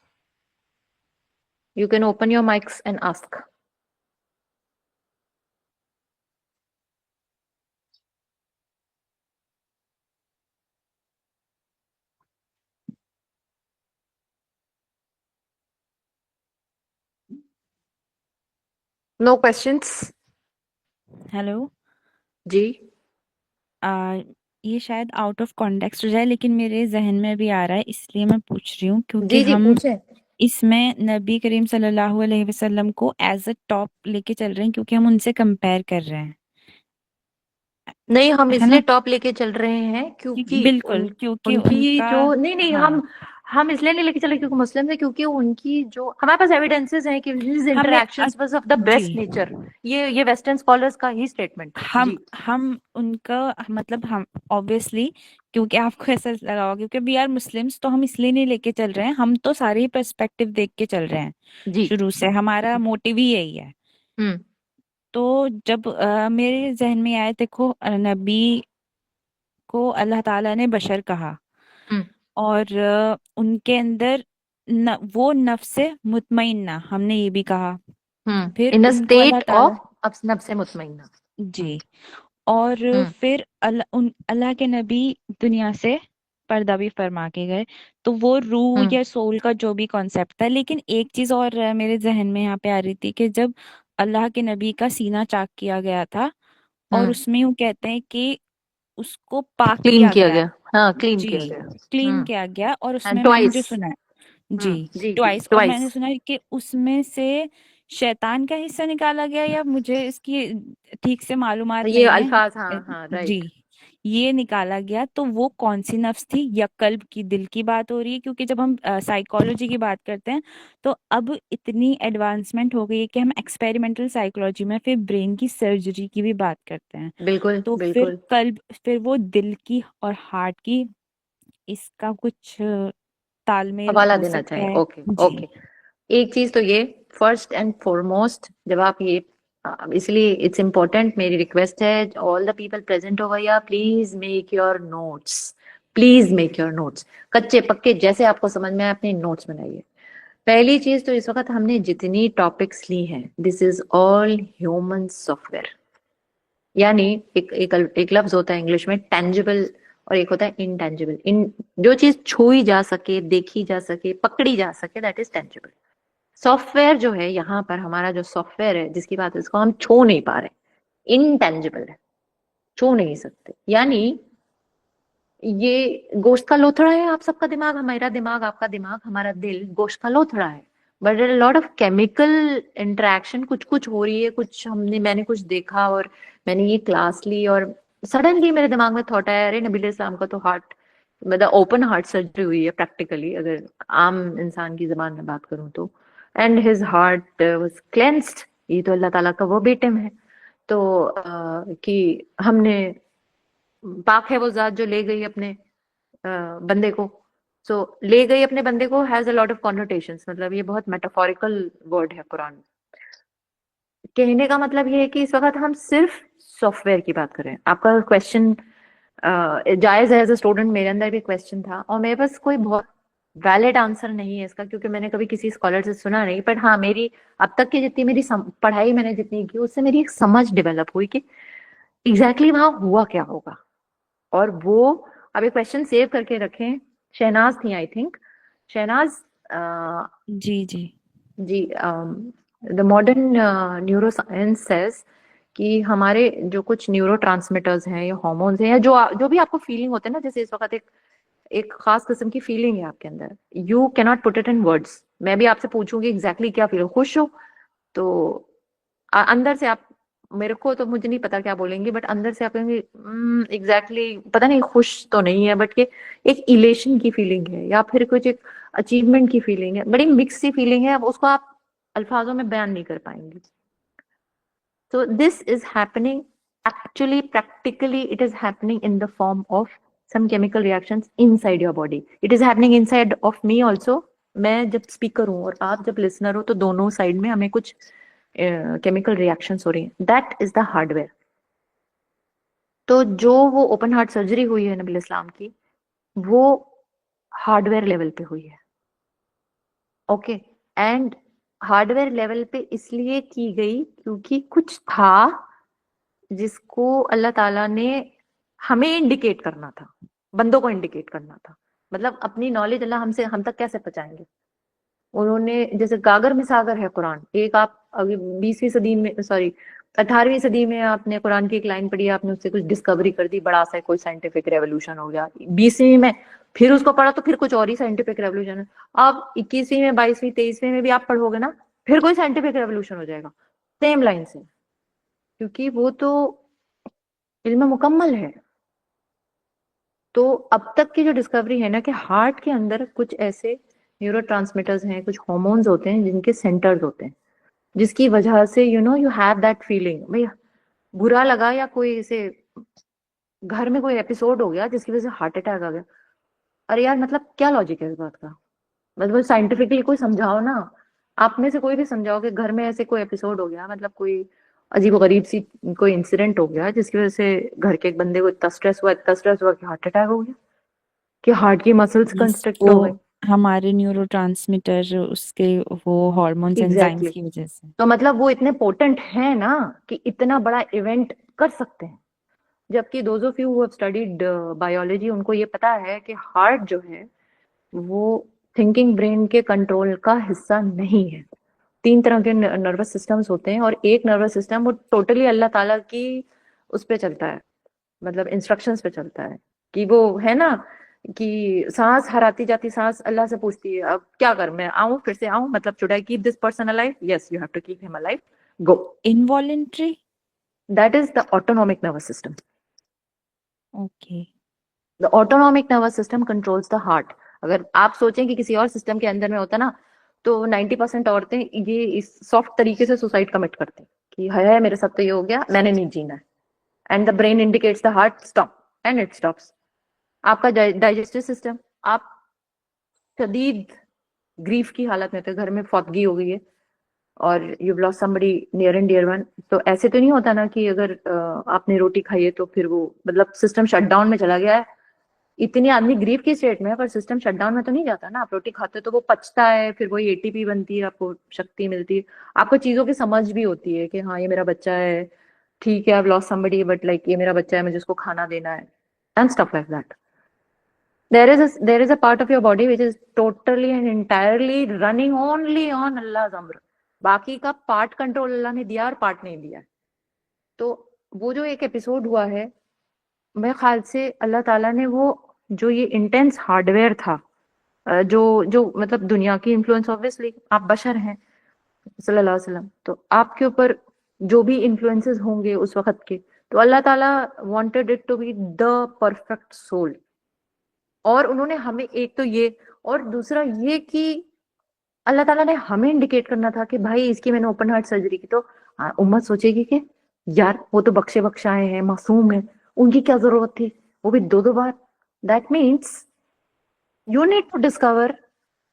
You can open your mics and ask. No questions? Hello. जी आ, ये शायद आउट ऑफ कॉन्टेक्स्ट हो जाए, लेकिन मेरे जहन में भी आ रहा है, इसलिए मैं पूछ रही हूँ, क्योंकि जी जी हम पूछे। इसमें नबी करीम सल्लल्लाहु अलैहि वसल्लम को एज अ टॉप लेके चल रहे हैं, क्योंकि हम उनसे कंपेयर कर रहे हैं, नहीं, हम है ना? इसलिए टॉप लेके चल रहे हैं क्योंकि बिल्कुल, क्योंकि उनकी उनका, जो, नहीं नहीं, हाँ, हम इसलिए नहीं लेके चले क्योंकि मुस्लिम है, क्योंकि उनकी जो हमारे पास एविडेंसेस हैं कि हिज हमें इंटरेक्शंस वाज ऑफ द जी, बेस्ट नेचर। ये वेस्टर्न स्कॉलर्स का ही स्टेटमेंट है जी। हम उनका मतलब हम ऑब्वियसली, क्योंकि आपको ऐसा लगा होगा क्योंकि वी आर मुस्लिम्स, तो हम इसलिए नहीं लेके चल रहे हैं, हम तो सारे ही पर्सपेक्टिव देख के चल रहे हैं। जी। शुरू से हमारा मोटिव ही यही है। हम्म तो जब मेरे जहन में आया, देखो नबी को अल्लाह ताला ने बशर कहा, हम्म और उनके अंदर वो नफ्से मुतमइन्ना हमने ये भी कहा। फिर इन अ उनको अल्लाह स्टेट ताला, ऑफ नफ्स से मुतमइन्ना। जी, और हम्म फिर अल्लाह के नबी दुनिया से पर्दा भी फरमा के गए। तो वो रूह हम्म या सोल का जो भी कॉन्सेप्ट था, लेकिन एक चीज और मेरे जहन में यहाँ पे आ रही थी कि जब अल्लाह के नबी का सीना चाक किया गया था, और हम्म उसमें यूं कहते हैं कि उसको पाक क्लीन किया किया गया। गया, हाँ क्लीन जी, किया गया। क्लीन किया गया, और एंड उसमें मैंने जो ट्वाइस। सुना है, जी, जी जी ट्वाइस, और मैंने ट्वाइस। सुना है कि उसमें से शैतान का हिस्सा निकाला गया, या मुझे इसकी ठीक से मालूमात ये नहीं है। अल्फाज, हाँ हाँ जी, राइट। ये निकाला गया। तो वो कौन सी नफ्स थी, या कल्ब की, दिल की बात हो रही है? क्योंकि जब हम साइकोलॉजी की बात करते हैं, तो अब इतनी एडवांसमेंट हो गई है कि हम एक्सपेरिमेंटल साइकोलॉजी में फिर ब्रेन की सर्जरी की भी बात करते हैं। बिल्कुल तो फिर बिल्कुल। कल्ब, फिर वो दिल की और हार्ट की, इसका कुछ तालमेल हवाला हो देना सकता चाहिए। है? ओके जी, ओके। एक चीज तो ये, फर्स्ट एंड फॉरमोस्ट, जब आप ये इसलिए इट्स इम्पोर्टेंट, मेरी रिक्वेस्ट है all the people present over here, please make your notes, please make your notes, कच्चे पक्के जैसे आपको समझ में आए अपने नोट्स बनाइए। पहली चीज तो इस वक्त हमने जितनी टॉपिक्स ली हैं, this is all human software. यानी एक लफ्ज होता है इंग्लिश में टेंजिबल, और एक होता है इनटेंजिबल। इन जो चीज छुई जा सके, देखी जा सके, पकड़ी जा सके, दैट इज टेंजिबल। सॉफ्टवेयर जो है, यहाँ पर हमारा जो सॉफ्टवेयर है जिसकी बात है, इसको हम छू नहीं पा रहे, इनटेंजिबल है, छू नहीं सकते। यानी ये गोश्त का लोथड़ा है, आप सबका दिमाग, हमारा दिमाग, आपका दिमाग, हमारा दिल गोश्त का लोथड़ा है। But lot of chemical interaction कुछ कुछ हो रही है, कुछ मैंने कुछ देखा, और मैंने ये क्लास ली, और सडनली मेरे दिमाग में थॉट आया, अरे नबील इस्लाम का तो हार्ट, मतलब ओपन हार्ट सर्जरी हुई है प्रैक्टिकली, अगर आम इंसान की जबान में बात करूं तो। And his heart was cleansed. ये तो अल्लाह ताला का वो बेटम है। तो कि हमने, पाक है वो जात जो ले गई अपने बंदे को। सो ले गई अपने बंदे को हैज अ लॉट ऑफ कॉन्नोटेशंस, मतलब ये बहुत मेटाफोरिकल वर्ड है कुरान में। कहने का मतलब ये है कि इस वक्त हम सिर्फ सॉफ्टवेयर की बात कर रहे हैं। आपका क्वेश्चन जायज है, एज अ स्टूडेंट मेरे अंदर भी क्वेश्चन था, और मेरे पास कोई बहुत वैलिड आंसर नहीं है इसका, क्योंकि मैंने कभी किसी स्कॉलर से सुना नहीं। बट हाँ, मेरी अब तक की जितनी मेरी पढ़ाई मैंने जितनी की, उससे मेरी एक समझ डेवलप हुई कि एग्जैक्टली वहां हुआ क्या होगा। और वो, अब एक क्वेश्चन सेव करके रखें। शहनाज थी आई थिंक, शहनाज। जी जी। जी, द मॉडर्न न्यूरोसाइंस सेज कि हमारे जो कुछ न्यूरो ट्रांसमिटर्स हैं या हॉर्मोन्स हैं, या जो जो भी आपको फीलिंग होते हैं ना, जैसे इस वक्त एक एक खास किस्म की फीलिंग है आपके अंदर, you can not put it in words. मैं भी आपसे पूछूंगी एग्जैक्टली क्या फील हो, खुश हो तो अंदर से आप, मेरे को तो मुझे नहीं पता क्या बोलेंगे, बट अंदर से आप कहेंगे एग्जैक्टली पता नहीं, खुश तो नहीं है, बट ये एक इलेशन की फीलिंग है, या फिर कुछ एक अचीवमेंट की फीलिंग है, बड़ी मिक्स सी फीलिंग है, अब उसको आप अल्फाजों में बयान नहीं कर पाएंगे। So this is happening actually, practically, it is happening in the form of some chemical reactions inside your body. It is happening inside of me also. मैं जब स्पीकर हूँ और आप जब लिसनर हो, तो दोनों साइड में हमें कुछ केमिकल रिएक्शंस हो रही हैं। That is the hardware. तो जो वो ओपन हार्ट सर्जरी हुई है नबी इस्लाम की, वो हार्डवेयर लेवल पे हुई है। ओके, एंड हार्डवेयर लेवल पे इसलिए की गई क्योंकि कुछ था जिसको अल्लाह ताला ने हमें इंडिकेट करना था, बंदों को इंडिकेट करना था। मतलब अपनी नॉलेज अल्लाह हमसे हम तक कैसे पहुंचाएंगे। उन्होंने, जैसे गागर में सागर है कुरान, एक आप अभी 20वीं सदी में, सॉरी 18वीं सदी में आपने कुरान की एक लाइन पढ़ी, आपने उससे कुछ डिस्कवरी कर दी, बड़ा सा कोई साइंटिफिक रेवोल्यूशन हो गया। 20वीं में फिर उसको पढ़ा तो फिर कुछ और ही साइंटिफिक रेवोल्यूशन है। अब 21वीं में, 22वीं, 23वीं में भी आप पढ़ोगे ना, फिर कोई साइंटिफिक रेवोल्यूशन हो जाएगा सेम लाइन से, क्योंकि वो तो इल्म मुकम्मल है। तो अब तक की जो डिस्कवरी है ना, कि हार्ट के अंदर कुछ ऐसे न्यूरोट्रांसमीटर्स हैं, कुछ हार्मोन्स होते हैं जिनके सेंटर्स होते हैं, जिसकी वजह से यू हैव दैट फीलिंग। भाई बुरा लगा, या कोई ऐसे घर में कोई एपिसोड हो गया जिसकी वजह से हार्ट अटैक आ गया, अरे यार मतलब क्या लॉजिक है इस बात का। मतलब साइंटिफिकली कोई समझाओ ना। आप में से कोई भी समझाओ कि घर में ऐसे कोई एपिसोड हो गया, मतलब कोई अजीब गरीब सी कोई इंसिडेंट हो गया जिसकी वजह से घर के एक बंदे को इतना स्ट्रेस हुआ कि हार्ट अटैक हो गया, कि हार्ट की मसल्स यस, कंस्ट्रक्ट वो हो गई। हमारे न्यूरोट्रांसमीटर उसके वो हॉर्मोन्स एंजाइम्स एग्जैक्टली की वजह से। तो मतलब वो इतने पोटेंट है ना कि इतना बड़ा इवेंट कर सकते हैं। जबकि those of you who have studied biology, उनको ये पता है कि हार्ट जो है वो थिंकिंग ब्रेन के कंट्रोल का हिस्सा नहीं है। 3 तरह के नर्वस सिस्टम्स होते हैं, और एक नर्वस सिस्टम वो टोटली अल्लाह ताला की उस पे चलता है, मतलब इंस्ट्रक्शंस पे चलता है। कि वो है ना, कि सांस हराती जाती सांस अल्लाह से पूछती है अब क्या कर, मैं आऊं, फिर से आऊं, मतलब should I keep this person alive, yes you have to keep him alive, go. Involuntary. That is the autonomic nervous system. Okay. The autonomic nervous system controls the heart. अगर आप सोचें कि किसी और सिस्टम के अंदर में होता ना, तो 90% औरतें ये इस सॉफ्ट तरीके से सुसाइड कमिट करती हैं कि है मेरे साथ तो ये हो गया, मैंने नहीं जीना है। And the brain indicates the heart stop, and it stops. आपका डाइजेस्टिव सिस्टम, आप शदीद ग्रीफ की हालत में थे, घर में फौतगी हो गई है और you lost somebody near and dear one, तो ऐसे तो नहीं होता ना कि अगर आपने रोटी खाई है तो फिर वो, मतलब सिस्टम शट डाउन में चला गया है, इतने आदमी ग्रीफ की स्टेट में है, पर सिस्टम शटडाउन में तो नहीं जाता ना। आप रोटी खाते हो तो वो पचता है, फिर वही एटीपी बनती है, आपको शक्ति मिलती है, आपको चीजों की समझ भी होती है कि हाँ ये मेरा बच्चा है, ठीक है, I lost somebody but like ये मेरा बच्चा है, मुझे उसको खाना देना है, and stuff like that. There is a part of your body which is totally and entirely running only on Allah's amr। बाकी का पार्ट कंट्रोल अल्लाह ने दिया और पार्ट नहीं दिया। तो वो जो एक एपिसोड हुआ है, मेरे ख्याल से अल्लाह ताला ने वो जो ये इंटेंस हार्डवेयर था, जो जो मतलब दुनिया की इन्फ्लुएंस, ऑब्वियसली आप बशर हैं सल्लल्लाहु अलैहि वसल्लम, तो आपके ऊपर जो भी इन्फ्लुएंसेस होंगे उस वक्त के, तो अल्लाह ताला wanted it to be the perfect soul. और उन्होंने हमें एक तो ये, और दूसरा ये कि अल्लाह ताला ने हमें इंडिकेट करना था कि भाई इसकी मैंने ओपन हार्ट सर्जरी की, तो उम्मत सोचेगी कि यार वो तो बख्शे बख्शाए हैं, मासूम है, उनकी क्या जरूरत थी, वो भी दो दो बार। That means you need to discover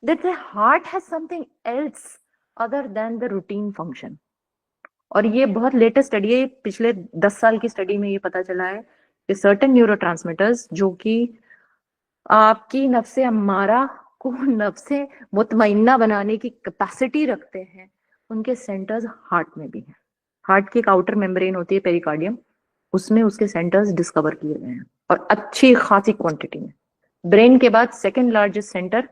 that the heart has something else other than the routine function। और ये बहुत लेटेस्ट स्टडी है, पिछले 10 साल की स्टडी में ये पता चला है कि सर्टेन न्यूरोट्रांसमीटर्स जो कि आपकी नफ्से अम्मारा को नफ्से मुतमइन्ना बनाने की कैपेसिटी रखते हैं, उनके सेंटर्स हार्ट में भी हैं। हार्ट की एक आउटर मेम्ब्रेन होती है पेरिकार्डियम, उसमें उसके सेंटर्स डिस्कवर किए गए हैं और अच्छी खासी क्वांटिटी में। ब्रेन के बाद सेकंड लार्जेस्ट सेंटर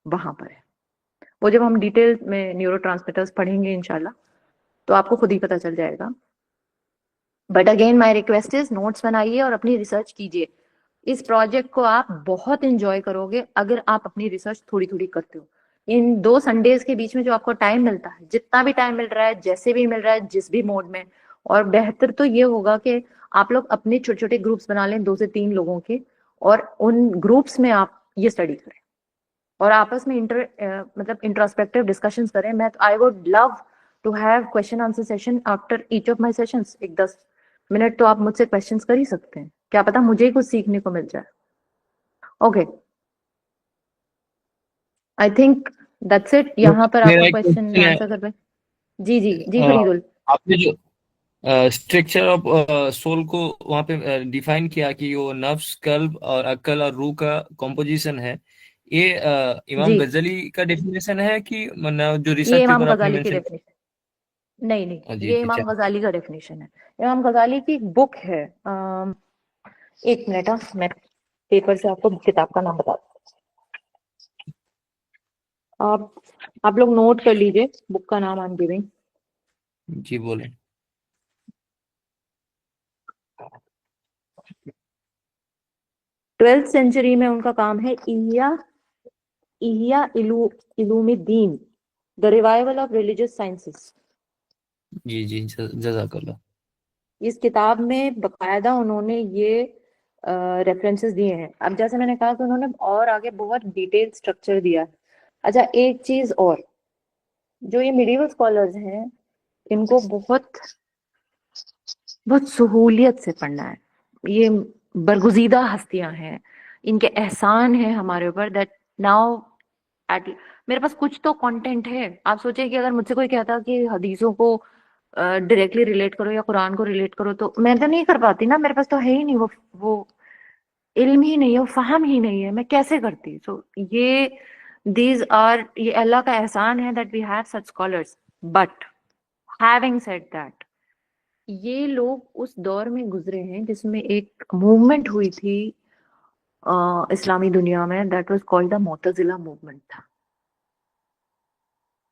वहां पर है। वो जब हम डिटेल में न्यूरोट्रांसमीटर्स पढ़ेंगे इंशाल्लाह तो आपको खुद ही पता चल जाएगा। But again my request is notes बनाइए और अपनी रिसर्च कीजिए। इस प्रोजेक्ट को आप बहुत एंजॉय करोगे अगर आप अपनी रिसर्च थोड़ी थोड़ी करते हो। इन 2 संडेज के बीच में जो आपको टाइम मिलता है, जितना भी टाइम मिल रहा है, जैसे भी मिल रहा है, जिस भी मोड में, और बेहतर तो ये होगा कि आप लोग अपने छोटे छोटे ग्रुप्स बना लें 2 से 3 लोगों के, और उन ग्रुप्स में आप ये स्टडी करें और आपस में मतलब इंट्रोस्पेक्टिव डिस्कशंस करें। मैं I would love to have question answer session after each of my sessions. एक 10 मिनट तो आप मुझसे क्वेश्चंस कर ही सकते हैं, क्या पता मुझे ही कुछ सीखने को मिल जाए। Okay, I think that's it. यहाँ पर मेरा आपको एक क्वेश्चन क्वेश्चन है। आंसर कर पाए। जी जी जी अ, फरीदुल। आपने जो स्ट्रक्चर ऑफ सोल को वहाँ पे डिफाइन किया कि वो नफ्स, कल्ब और अक्ल और रूह का कॉम्पोजिशन है, ये इमाम जी, गजली का डेफिनेशन है कि जो ये रिसर्च इमाम पेपर आपने गजाली की मेंशन डेफिनेशन, नहीं नहीं, किया? जी ये जी, इमाम चलिए। गजाली का डेफिनेशन है। इमाम गजाली की एक बुक है, एक मिनट, मैं पेपर से आपको किताब का नाम बता, आप आप लोग नोट कर लीजिए बुक का नाम आई एम गिविंग। जी बोले। 12th सेंचुरी में उनका काम है इहिया इलूमिद्दीन, the revival of religious sciences. जी जी, जजाकल्लाह। इस किताब में बकायदा उन्होंने ये रेफरेंसेस दिए हैं। अब जैसे मैंने कहा कि उन्होंने और आगे बहुत डिटेल स्ट्रक्चर दिया है। अच्छा, एक चीज और, जो ये मिडिवल स्कॉलर्स हैं इनको बहुत बहुत सहूलियत से पढ़ना है। ये बरगुजीदा हस्तियां हैं, इनके एहसान है हमारे ऊपर, दैट नाउ एट मेरे पास कुछ तो कंटेंट है। आप सोचिए कि अगर मुझसे कोई कहता कि हदीसों को डायरेक्टली रिलेट करो या कुरान को रिलेट करो, तो मैं तो नहीं कर पाती ना, मेरे पास तो है ही नहीं वो इल्म ही नहीं है, वो फहम ही नहीं है, मैं कैसे करती। सो ये दीज आर, ये अल्लाह का एहसान है that we have such scholars. But having said that, ये लोग उस दौर में गुजरे हैं जिसमें एक मूवमेंट हुई थी इस्लामी दुनिया में, दैट वाज कॉल्ड द मोतजिला मूवमेंट था।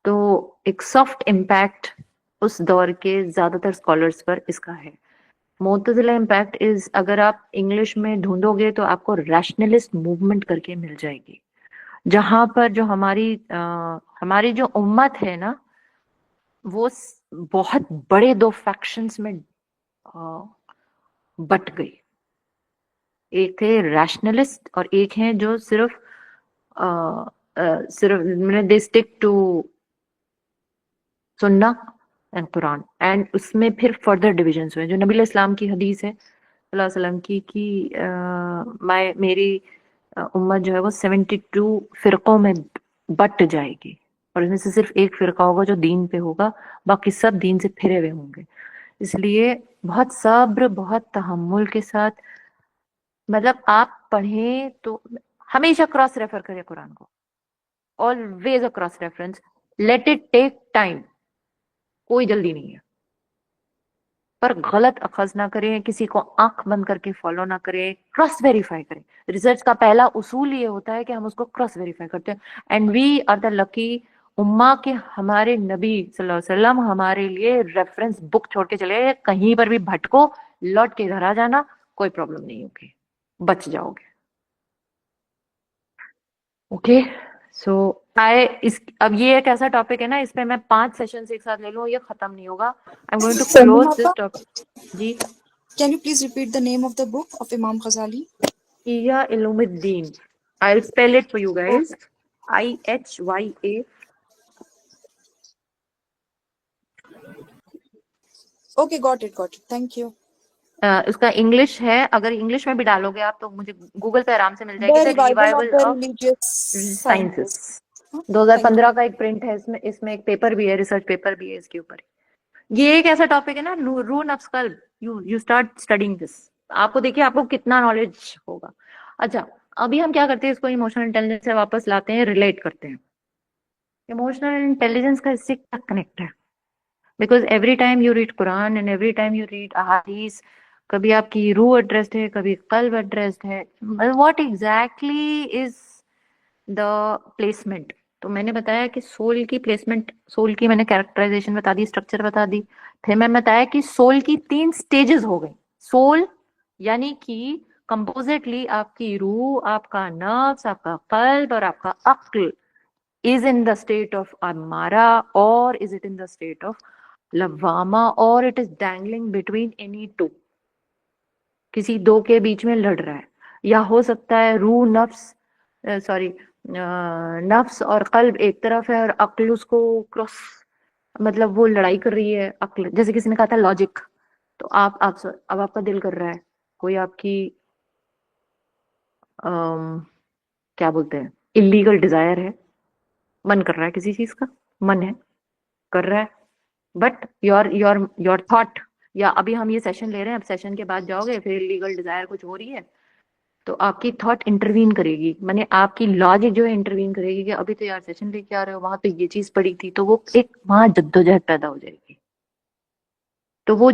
तो एक सॉफ्ट इम्पैक्ट उस दौर के ज्यादातर स्कॉलर्स पर इसका है। मोतजिला इम्पैक्ट इज, अगर आप इंग्लिश में ढूंढोगे तो आपको रैशनलिस्ट मूवमेंट करके मिल जाएगी, जहां पर जो हमारी जो उम्मत है ना, वो बहुत बड़े 2 फैक्शंस में बट गई। एक थे रैशनलिस्ट और एक हैं जो सिर्फ दे स्टिक टू सुन्ना एंड कुरान, एंड उसमें फिर फर्दर डिविजन्स हुए। जो नबी इस्लाम की हदीस है सल्लल्लाहु अलैहि वसल्म की कि मेरी उम्मत जो है वो 72 फिरकों में बट जाएगी, और इसमें से सिर्फ एक फिरका होगा जो दीन पे होगा, बाकी सब दीन से फिरे हुए होंगे। इसलिए बहुत सब्र, बहुत तहम्मुल के साथ, मतलब आप पढ़ें तो हमेशा क्रॉस रेफर करें कुरान को, always a cross reference, let it take time, कोई जल्दी नहीं है, पर गलत अखज ना करें, किसी को आंख बंद करके फॉलो ना करें, क्रॉस वेरीफाई करें। रिसर्च का पहला उसूल ये होता है कि हम उसको क्रॉस वेरीफाई करते हैं, and we are the lucky उम्मा के हमारे नबी सल्लल्लाहु अलैहि वसल्लम हमारे लिए रेफरेंस बुक छोड़ के चले गए। कहीं पर भी भटको, लौट के घर आ जाना, कोई प्रॉब्लम नहीं होगी, बच जाओगे। ओके, सो इस अब ये एक ऐसा टॉपिक है ना, इस पे मैं 5 सेशंस एक साथ ले लूं, ये खत्म नहीं होगा। I am going to close this topic. जी, Can you please repeat the name of the book of Imam Ghazali? Ihya Ulumuddin. I'll spell it for you guys. IHYA. Okay, got it. Thank you. उसका English है, अगर English में भी डालोगे आप तो मुझे गूगल पे आराम से मिल जाएगी। The the Revival of revival the of Religious sciences, Sciences. Thank 2015 का एक प्रिंट है, इसमें एक पेपर भी है, रिसर्च पेपर भी है इसके ऊपर। ये एक ऐसा टॉपिक है ना, रू नफ्स कल्ब, यू स्टार्ट स्टडिंग दिस, आपको देखिए आपको कितना नॉलेज होगा। अच्छा, अभी हम क्या करते हैं, इसको इमोशनल इंटेलिजेंस से वापस लाते हैं, रिलेट करते हैं। इमोशनल इंटेलिजेंस का इससे क्या कनेक्ट है? Because every time you read Quran and every time you read अहादीस, कभी आपकी रूह एड्रेस्ड है, कभी कल्ब एड्रेस्ड है, what exactly is the placement? तो मैंने बताया कि सोल की प्लेसमेंट, सोल की मैंने कैरेक्टराइजेशन बता दी, स्ट्रक्चर बता दी। फिर मैंने बताया कि सोल की 3 स्टेजेस हो गई। सोल यानी कि कंपोजिटली आपकी रूह, आपका नफ्स, आपका कल्ब और आपका अक्ल is in the state of amara, or is it in the state of lawama, or it is dangling between any two, किसी दो के बीच में लड़ रहा है। या हो सकता है रूह नफ्स सॉरी नफ्स और कल्ब एक तरफ है और अक्ल उसको क्रॉस, मतलब वो लड़ाई कर रही है अक्ल। जैसे किसी ने कहा था लॉजिक, तो आप अब आपका दिल कर रहा है, कोई आपकी क्या बोलते हैं, इलीगल डिजायर है, मन कर रहा है किसी चीज का, मन है, कर रहा है, बट योर थॉट, या अभी हम ये सेशन ले रहे हैं, अब सेशन के बाद जाओगे फिर इलीगल डिजायर कुछ हो रही है, तो आपकी थॉट इंटरवीन करेगी, माने आपकी लॉजिक जो है इंटरवीन करेगी कि अभी तो यार सेशन लेके आ रहे हो, वहां तो ये चीज पड़ी थी, तो वो एक वहां जद्दोजहद पैदा हो जाएगी। तो वो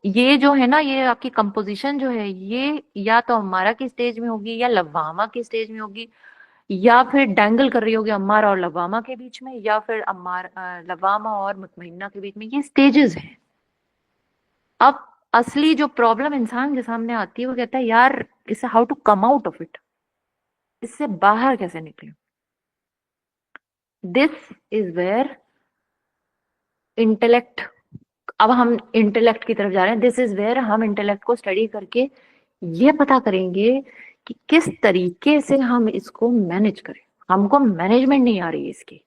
ये जो है ना, ये आपकी कंपोजिशन जो है, ये या तो अम्मारा की स्टेज में होगी या लवामा की स्टेज में होगी, या फिर डैंगल कर रही होगी अम्मारा और लवामा के बीच में, या फिर लवामा और मुतमइन्ना के बीच में। ये स्टेजेस हैं। अब असली जो प्रॉब्लम इंसान के सामने आती है, वो कहता है यार इससे how to come out of it, इससे बाहर कैसे निकले। दिस इज वेयर इंटेलेक्ट, अब हम इंटेलेक्ट की तरफ जा रहे हैं। दिस इज वेयर हम इंटेलेक्ट को स्टडी करके ये पता करेंगे कि किस तरीके से हम इसको मैनेज करें। हमको मैनेजमेंट नहीं आ रही है इसकी,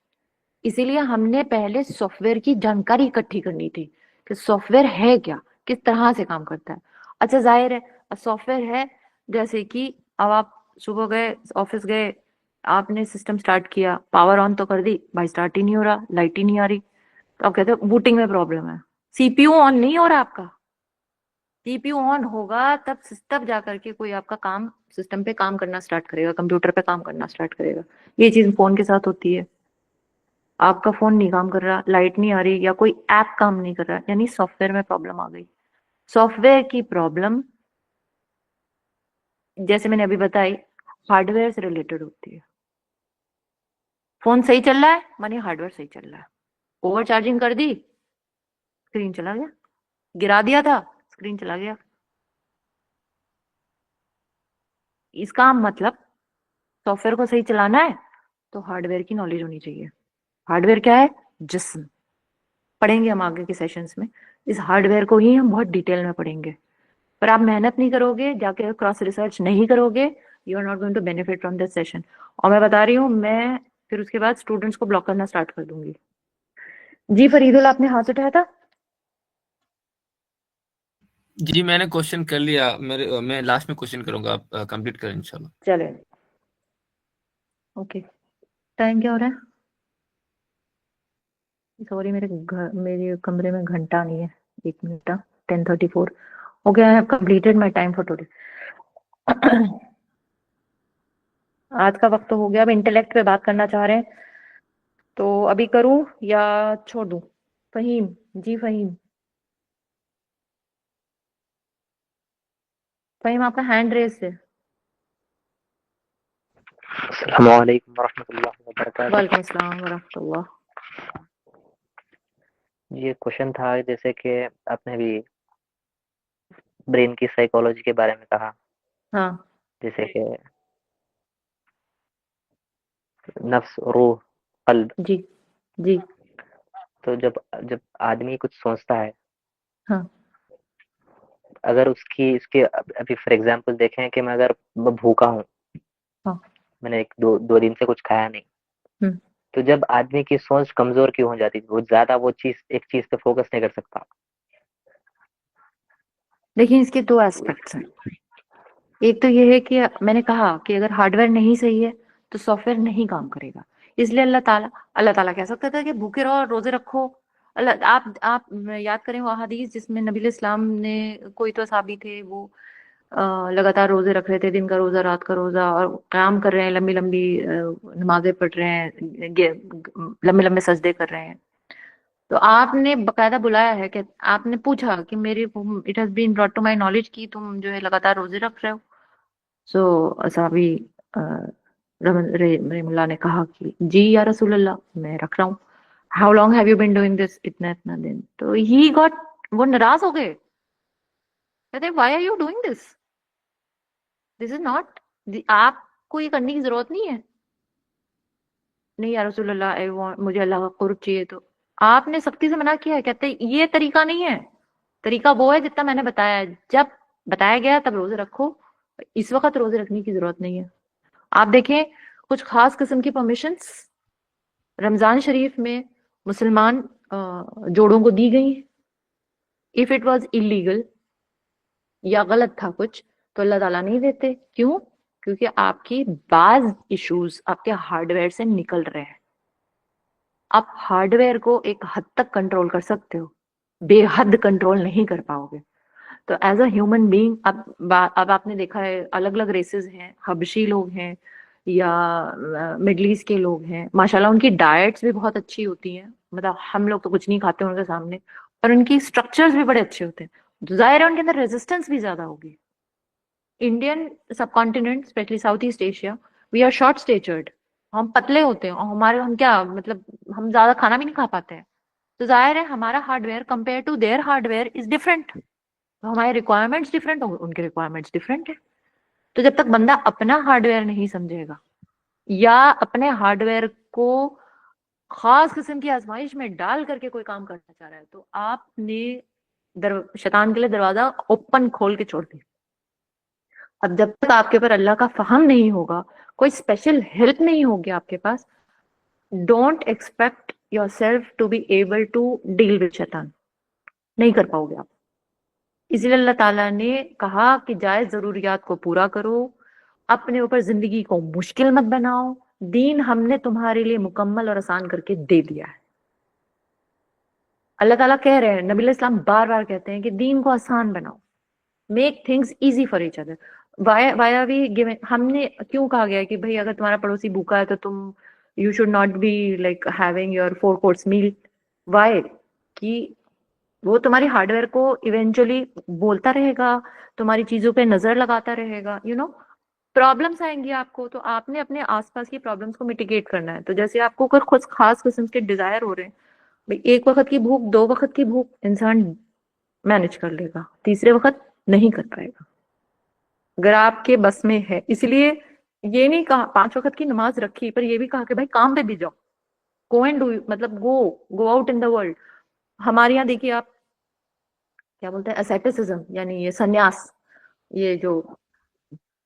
इसीलिए हमने पहले सॉफ्टवेयर की जानकारी इकट्ठी करनी थी कि सॉफ्टवेयर है क्या, किस तरह से काम करता है। अच्छा, जाहिर है सॉफ्टवेयर है, जैसे कि अब आप सुबह गए, ऑफिस गए, आपने सिस्टम स्टार्ट किया, पावर ऑन तो कर दी, भाई स्टार्ट ही नहीं हो रहा, लाइट ही नहीं आ रही, तो आप कहते हो बूटिंग में प्रॉब्लम है, सीपीयू ऑन नहीं हो रहा आपका। सीपीयू ऑन होगा तब जा करके कोई आपका काम सिस्टम पे काम करना स्टार्ट करेगा, कंप्यूटर पे काम करना स्टार्ट करेगा। ये चीज फोन के साथ होती है, आपका फोन नहीं काम कर रहा, लाइट नहीं आ रही, या कोई ऐप काम नहीं कर रहा, यानी सॉफ्टवेयर में प्रॉब्लम आ गई। सॉफ्टवेयर की प्रॉब्लम जैसे मैंने अभी बताई हार्डवेयर से रिलेटेड होती है। फोन सही चल रहा है माने हार्डवेयर सही चल रहा है, ओवर चार्जिंग कर दी, स्क्रीन चला गया, गिरा दिया था, स्क्रीन चला गया। इसका मतलब सॉफ्टवेयर को सही चलाना है तो हार्डवेयर की नॉलेज होनी चाहिए। हार्डवेयर क्या है? जिस्म। पढ़ेंगे हम आगे के सेशंस में, इस हार्डवेयर को ही हम बहुत डिटेल में पढ़ेंगे। पर आप मेहनत नहीं करोगे, जाके क्रॉस रिसर्च नहीं करोगे, you are not going to benefit from this session. और मैं बता रही हूँ, मैं फिर उसके बाद स्टूडेंट्स को ब्लॉक करना स्टार्ट कर दूंगी। जी फरीदुल, आपने हाथ उठाया था? जी मैंने क्वेश्चन कर लिया, मैं लास्ट में क्वेश्चन करूंगा, आप कंप्लीट करें इंशाल्लाह। चले, ओके। टाइम क्या हो रहा है? सॉरी, मेरे कमरे में घंटा नहीं है, 1 minute. 10:34। Okay, I have completed my time for today. आज का वक्त तो हो गया, अब इंटेलेक्ट पे बात करना चाह रहे हैं तो अभी करूं या छोड़ दूं? फहीम जी, फहीम, फहीम आपका हैंड रेस है। अस्सलामुअलैकुम वरहमतुल्लाहि वबरकातुहू। वालेकुम अस्सलाम वरहमतुल्लाह। ये क्वेश्चन था जैसे कि आपने भी ब्रेन की साइकोलॉजी के बारे में कहा, हाँ जैसे कि नफ्स, रूह, कल्ब। जी जी। तो जब जब आदमी कुछ सोचता है, हाँ अगर उसकी इसके अभी फॉर एग्जांपल देखें कि मैं अगर भूखा हूँ, हाँ। मैंने एक दो दिन से कुछ खाया नहीं, हम्म। तो जब आदमी की सोच कमजोर क्यों हो जाती है, वो ज्यादा वो चीज एक चीज पे फोकस नहीं कर सकता। देखिए, इसके दो एस्पेक्ट्स हैं। एक तो ये है कि मैंने कहा कि अगर हार्डवेयर नहीं सही है तो सॉफ्टवेयर नहीं काम करेगा। इसलिए अल्लाह ताला कह सकता था कि भूखे रहो और रोजे रखो। आप याद करें वो हदीस जिसमें नबी इस्लाम ने, कोई तो साहबी थे, वो लगातार रोजे रख रहे थे, दिन का रोजा रात का रोजा, और काम कर रहे हैं, लंबी लंबी नमाजें पढ़ रहे हैं, लंबे लंबे सजदे कर रहे हैं। तो आपने बकायदा बुलाया है कि आपने पूछा कि मेरे, it has been brought to my knowledge कि तुम जो है लगातार रोजे रख रहे हो। सो असाबी रहीमुल्लाह ने कहा कि जी या रसूल अल्लाह, मैं रख रहा हूँ। How long have you been doing this? इतना इतना दिन। तो ही गॉट, वो नाराज हो गए, कहते why are you doing this? This is not, आपको ये करने की जरूरत नहीं है। नहीं या रसूल अल्लाह, आई वांट, मुझे अल्लाह का कुर्ब चाहिए। तो आपने सख्ती से मना किया है, कहते ये तरीका नहीं है। तरीका वो है जितना मैंने बताया है, जब बताया गया तब रोजे रखो, इस वक्त रोजे रखने की जरूरत नहीं है। आप देखें, कुछ खास किस्म की परमिशंस रमजान शरीफ में मुसलमान जोड़ों को दी गई। इफ इट वाज इलीगल या गलत था कुछ, तो अल्लाह ताला नहीं देते। क्यों? क्योंकि आपकी बाज इश्यूज आपके हार्डवेयर से निकल रहे हैं। आप हार्डवेयर को एक हद तक कंट्रोल कर सकते हो, बेहद कंट्रोल नहीं कर पाओगे। तो एज अ ह्यूमन बीइंग, अब आपने देखा है अलग अलग रेसेस हैं, हबशी लोग हैं या मिडल ईस्ट के लोग हैं, माशाल्लाह उनकी डाइट्स भी बहुत अच्छी होती हैं, मतलब हम लोग तो कुछ नहीं खाते उनके सामने, पर उनकी स्ट्रक्चर्स भी बड़े अच्छे होते हैं। तो जाहिर है उनके अंदर रेजिस्टेंस भी ज्यादा होगी। इंडियन सब continent, specially south east Asia, we are short statured, हम पतले होते हैं, और हमारे, हम क्या मतलब, हम ज्यादा खाना भी नहीं खा पाते हैं। तो जाहिर है हमारा hardware compare to their hardware is different. तो हमारे रिक्वायरमेंट्स डिफरेंट होंगे, उनके रिक्वायरमेंट्स डिफरेंट है। तो जब तक बंदा अपना हार्डवेयर नहीं समझेगा या अपने हार्डवेयर को खास किस्म की आजमाइश में डाल करके कोई काम करना चाह रहा है, तो आपने शैतान के लिए दरवाजा ओपन खोल के छोड़ दिया। अब जब तक आपके ऊपर अल्लाह का फहम नहीं होगा, कोई स्पेशल हेल्प नहीं होगी आपके पास, don't expect yourself to be able to deal with शैतान। नहीं कर पाओगे आप। इसलिए अल्लाह ताला ने कहा कि जायज जरूरियात को पूरा करो, अपने ऊपर जिंदगी को मुश्किल मत बनाओ, दीन हमने तुम्हारे लिए मुकम्मल और आसान करके दे दिया है। अल्लाह ताला कह रहे हैं, नबी इस्लाम बार बार कहते हैं कि दीन को आसान बनाओ, make things easy for each other. Why are we giving, हमने क्यों कहा गया है कि भाई अगर तुम्हारा पड़ोसी भूखा है तो तुम, you should not be like having your 4 course meal. Why? कि वो तुम्हारी हार्डवेयर को इवेंचुअली बोलता रहेगा, तुम्हारी चीजों पे नजर लगाता रहेगा, प्रॉब्लम्स आएंगी आपको, तो आपने अपने आसपास की प्रॉब्लम्स को मिटिगेट करना है। तो जैसे आपको कुछ कुछ खास किस्म के डिजायर हो रहे हैं, भाई एक वक्त की भूख, 2 वक्त की भूख इंसान मैनेज कर लेगा, तीसरे वक्त नहीं कर पाएगा अगर आपके बस में है। इसलिए ये नहीं कहा 5 वक्त की नमाज रखी, पर ये भी कहा कि भाई काम पे भी जाओ, गो एंड डू, मतलब go out in the world. हमारे यहाँ देखिए आप, क्या बोलते हैं, एसेटिसिज्म, यानी ये सन्यास, ये जो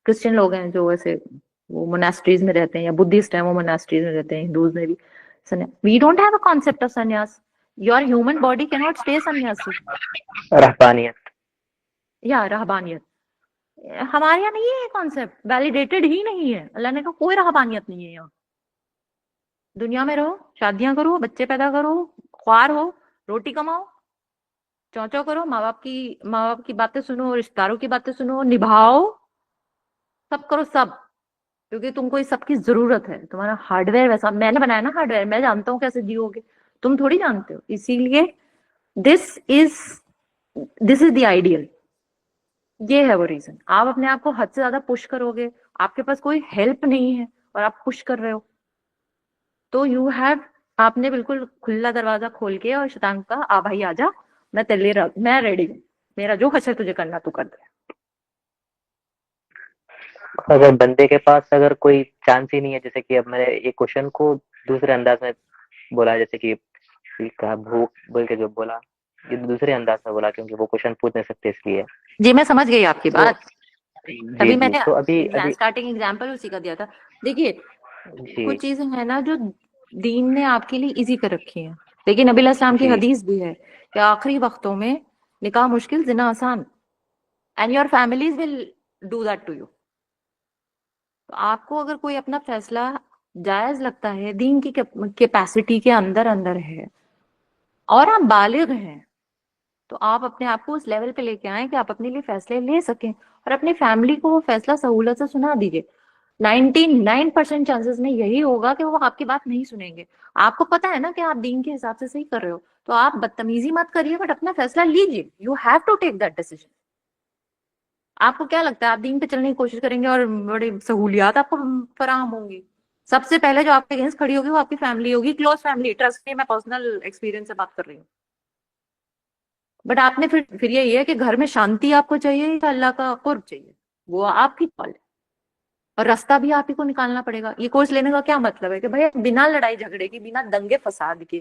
क्रिश्चियन लोग हैं जो ऐसे वो मोनास्ट्रीज में रहते हैं, या बुद्धिस्ट हैं वो मोनास्ट्रीज में रहते हैं, हिंदूज में भी सन्यास, we don't have a concept of सन्यास। Your human body cannot stay सन्यासी रहबानियत। या रहबानियत। हमारे यहाँ नहीं है ये कॉन्सेप्ट, वैलिडेटेड ही नहीं है। अल्लाह ने कहा कोई रहबानियत नहीं है यहाँ। दुनिया में रहो, शादियां करो, बच्चे पैदा करो, ख्वार हो, रोटी कमाओ, चौचौ करो, माँ बाप की बातें सुनो, रिश्तेदारों की बातें सुनो, निभाओ, सब करो सब। क्योंकि तुमको इस सब की जरूरत है। तुम्हारा हार्डवेयर वैसा, मैंने बनाया ना हार्डवेयर, मैं जानता हूँ कैसे जियोगे, तुम थोड़ी जानते हो। इसीलिए this is this is the ideal. ये है वो रीजन। आप अपने आप को हद से ज्यादा पुश करोगे, आपके पास कोई हेल्प नहीं है और आप पुश कर रहे हो, तो यू हैव, आपने बिल्कुल खुला दरवाजा खोल के और शैतान का आ भाई आजा, मैं रेडी हूँ, मेरा जो हश्र तुझे करना तू कर दे। अगर बंदे के पास अगर कोई चांस ही नहीं है, जैसे कि अब मैंने एक क्वेश्चन को दूसरे अंदाज में बोला, जैसे कि कहा भूख बोल के जो बोला, ये दूसरे अंदाज में बोला क्योंकि वो क्वेश्चन पूछ नहीं सकते इसलिए। जी मैं समझ गई आपकी तो बात। जी अभी जी, मैंने तो अभी अभी स्टार्टिंग एग्जांपल उसी का दिया था। देखिए जी कुछ चीजें हैं ना जो दीन ने आपके लिए इजी कर रखी हैं, लेकिन नबी इस्लाम की जी हदीस भी है कि आखिरी वक्तों में निकाह मुश्किल जिना आसान, and your families will do that to you. तो आपको अगर कोई अपना फैसला जायज लगता है, दीन की कैपेसिटी के अंदर अंदर है और आप बालिग हैं, तो आप अपने आप को उस लेवल पे लेके आए कि आप अपने लिए फैसले ले सकें और अपनी फैमिली को वो फैसला सहूलत से सुना दीजिए। 99% चांसेस में यही होगा कि वो आपकी बात नहीं सुनेंगे। आपको पता है ना कि आप दीन के हिसाब से सही कर रहे हो, तो आप बदतमीजी मत करिए, बट अपना फैसला लीजिए। You have to take that decision. आपको क्या लगता है आप दीन पे चलने की कोशिश करेंगे और बड़ी सहूलियात आपको फराहम होंगी? सबसे पहले जो आपके अगेंस्ट खड़ी होगी वो आपकी फैमिली होगी, क्लोज फैमिली। ट्रस्ट में, मैं पर्सनल एक्सपीरियंस से बात कर रही हूँ। बट आपने फिर यही है कि घर में शांति आपको चाहिए या अल्लाह का कुर्ब चाहिए, वो आपकी कॉल है। और रास्ता भी आप ही को निकालना पड़ेगा। ये कोर्स लेने का क्या मतलब है कि भाई बिना लड़ाई झगड़े की, बिना दंगे फसाद के,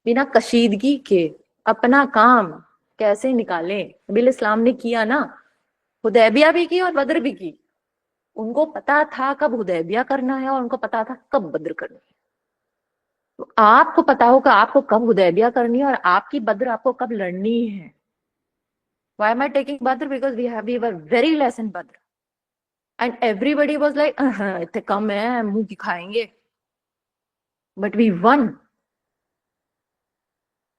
बिना कशीदगी के अपना काम कैसे निकालें। नबी इस्लाम ने किया ना, हुदैबिया भी की और बद्र भी की। उनको पता था कब हुदैबिया करना है और उनको पता था कब बद्र करनी है। तो आपको पता होगा आपको कब हुदैबिया करनी है और आपकी बद्र आपको कब लड़नी है। Why am I taking Badr? Because we were very less in Badr. And everybody was like, इतने कम है, मुंह की खाएंगे। But we won.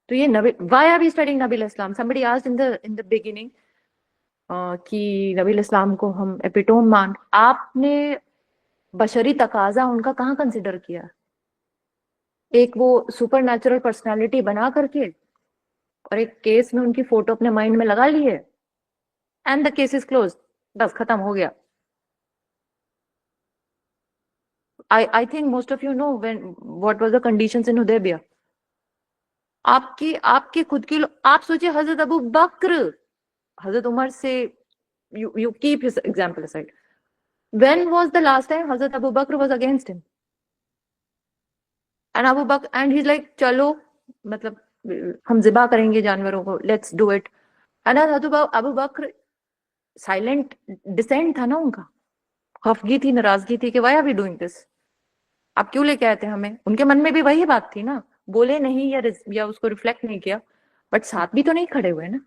तो ये नबी, why are we studying Nabi Islam? Somebody asked in the beginning कि नबी इस्लाम को हम एपिटोम मान, आपने बशरी तकाजा उनका कहाँ कंसिडर किया? एक वो सुपर नेचुरल पर्सनैलिटी बना करके और एक केस में उनकी फोटो अपने माइंड में लगा ली है, and the case is close, बस खत्म हो गया। I think most of you know what was the conditions in Hudaybiyah. आपके खुद की आप सोचिए, हजरत अबू बकर, हजरत उमर से, you keep his example aside. When was the last time Hazrat Abu Bakr was against him? And Abu Bakr, and he's like, चलो, मतलब हम जिबा करेंगे जानवरों को, let's do it. And Abu Bakr silent dissent था ना उनका, खफगी थी, नाराजगी थी कि why are we doing this? आप क्यों लेके आए थे हमें? उनके मन में भी वही बात थी ना, बोले नहीं या उसको रिफ्लेक्ट नहीं किया, बट साथ भी तो नहीं खड़े हुए ना।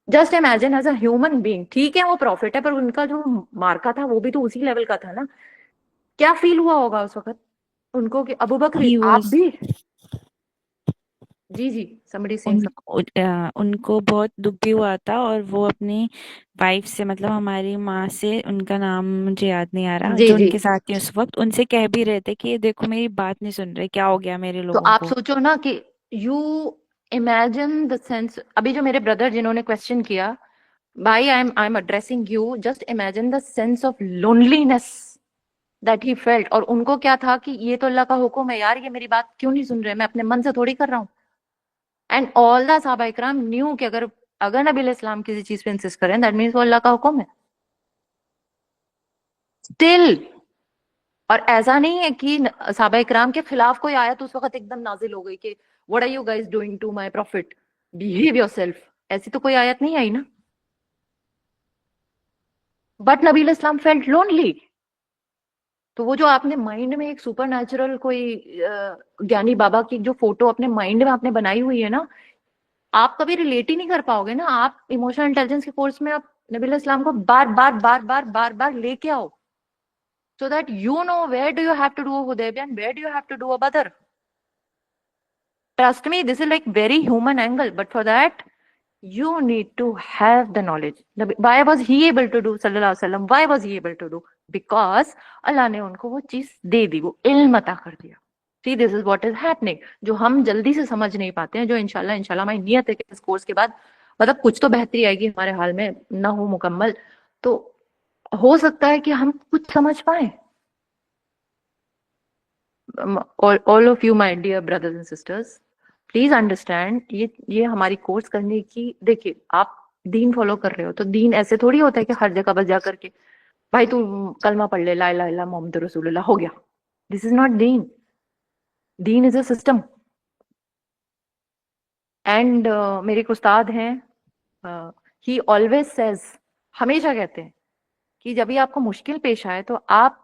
Just imagine as a human being, ठीक है वो प्रॉफिट है, पर उनका जो मार्का था वो भी तो उसी लेवल का था ना। क्या फील हुआ होगा उस वक्त उनको कि अबू बकर He आप was भी। जी जी, somebody saying something. उनको बहुत दुख भी हुआ था, और वो अपनी वाइफ से, मतलब हमारी माँ से, उनका नाम मुझे याद नहीं आ रहा, जी जो जी, उनके साथ थी उस वक्त, उनसे कह भी रहे थे कि ये देखो मेरी बात नहीं सुन रहे, क्या हो गया मेरे तो लोगों आप को। सोचो ना कि यू इमेजिन द सेंस। अभी जो मेरे ब्रदर जिन्होंने क्वेश्चन किया, भाई I am addressing you, just imagine the sense of loneliness that he felt. और उनको क्या था कि ये तो अल्लाह का हुक्म है यार, ये मेरी बात क्यों नहीं सुन रहे, मैं अपने मन से थोड़ी कर रहा हूँ। एंड ऑल द सहाबा इकराम न्यू कि अगर अगर नबी इस्लाम किसी चीज पे इंसिस्ट करें, दैट मीन्स वो अल्लाह का हुक्म है स्टिल। और ऐसा नहीं है कि सहाबा इकराम के खिलाफ कोई आयत उस वक्त एकदम नाजिल हो गई कि what are you guys doing to my prophet, behave yourself, ऐसी तो कोई आयत नहीं आई ना। But Nabi Islam felt lonely. तो वो जो आपने माइंड में एक सुपर नेचुरल कोई ज्ञानी बाबा की जो फोटो अपने माइंड में आपने बनाई हुई है ना, आप कभी रिलेट ही नहीं कर पाओगे ना। आप इमोशनल इंटेलिजेंस के कोर्स में आप नबी इस्लाम को बार बार बार बार बार बार लेके आओ, so that you know where do you have to do a Hudaybiyah and where do you have to do a Badr. Trust me, this is like very human angle, but for that You need to have the knowledge. Why was he able to do, sallallahu alaihi wasallam, why was he able to do? Because अल्लाह ने उनको वो चीज दे दी, वो इल्म अता कर दिया. See, this is what is happening, जो हम जल्दी से समझ नहीं पाते हैं, जो इंशाल्लाह इंशाल्लाह हमारी नियत है कि इस कोर्स के बाद मतलब कुछ तो बेहतरी आएगी हमारे हाल में, ना हो मुकम्मल तो हो सकता है कि हम कुछ समझ पाए. All of you, my dear brothers and sisters, please understand, ये हमारी कोर्स करने की, देखिए आप दीन फॉलो कर रहे हो तो दीन ऐसे थोड़ी होता है कि हर जगह बस जा करके भाई तू कलमा पढ़ ले, ला इलाहा इल्लल्लाह मोहम्मद रसूलुल्लाह हो गया. This is not Deen. Deen is a system. And मेरे एक उस्ताद हैं, ही ऑलवेज सेज, हमेशा कहते हैं कि जब भी आपको मुश्किल पेश आए तो आप,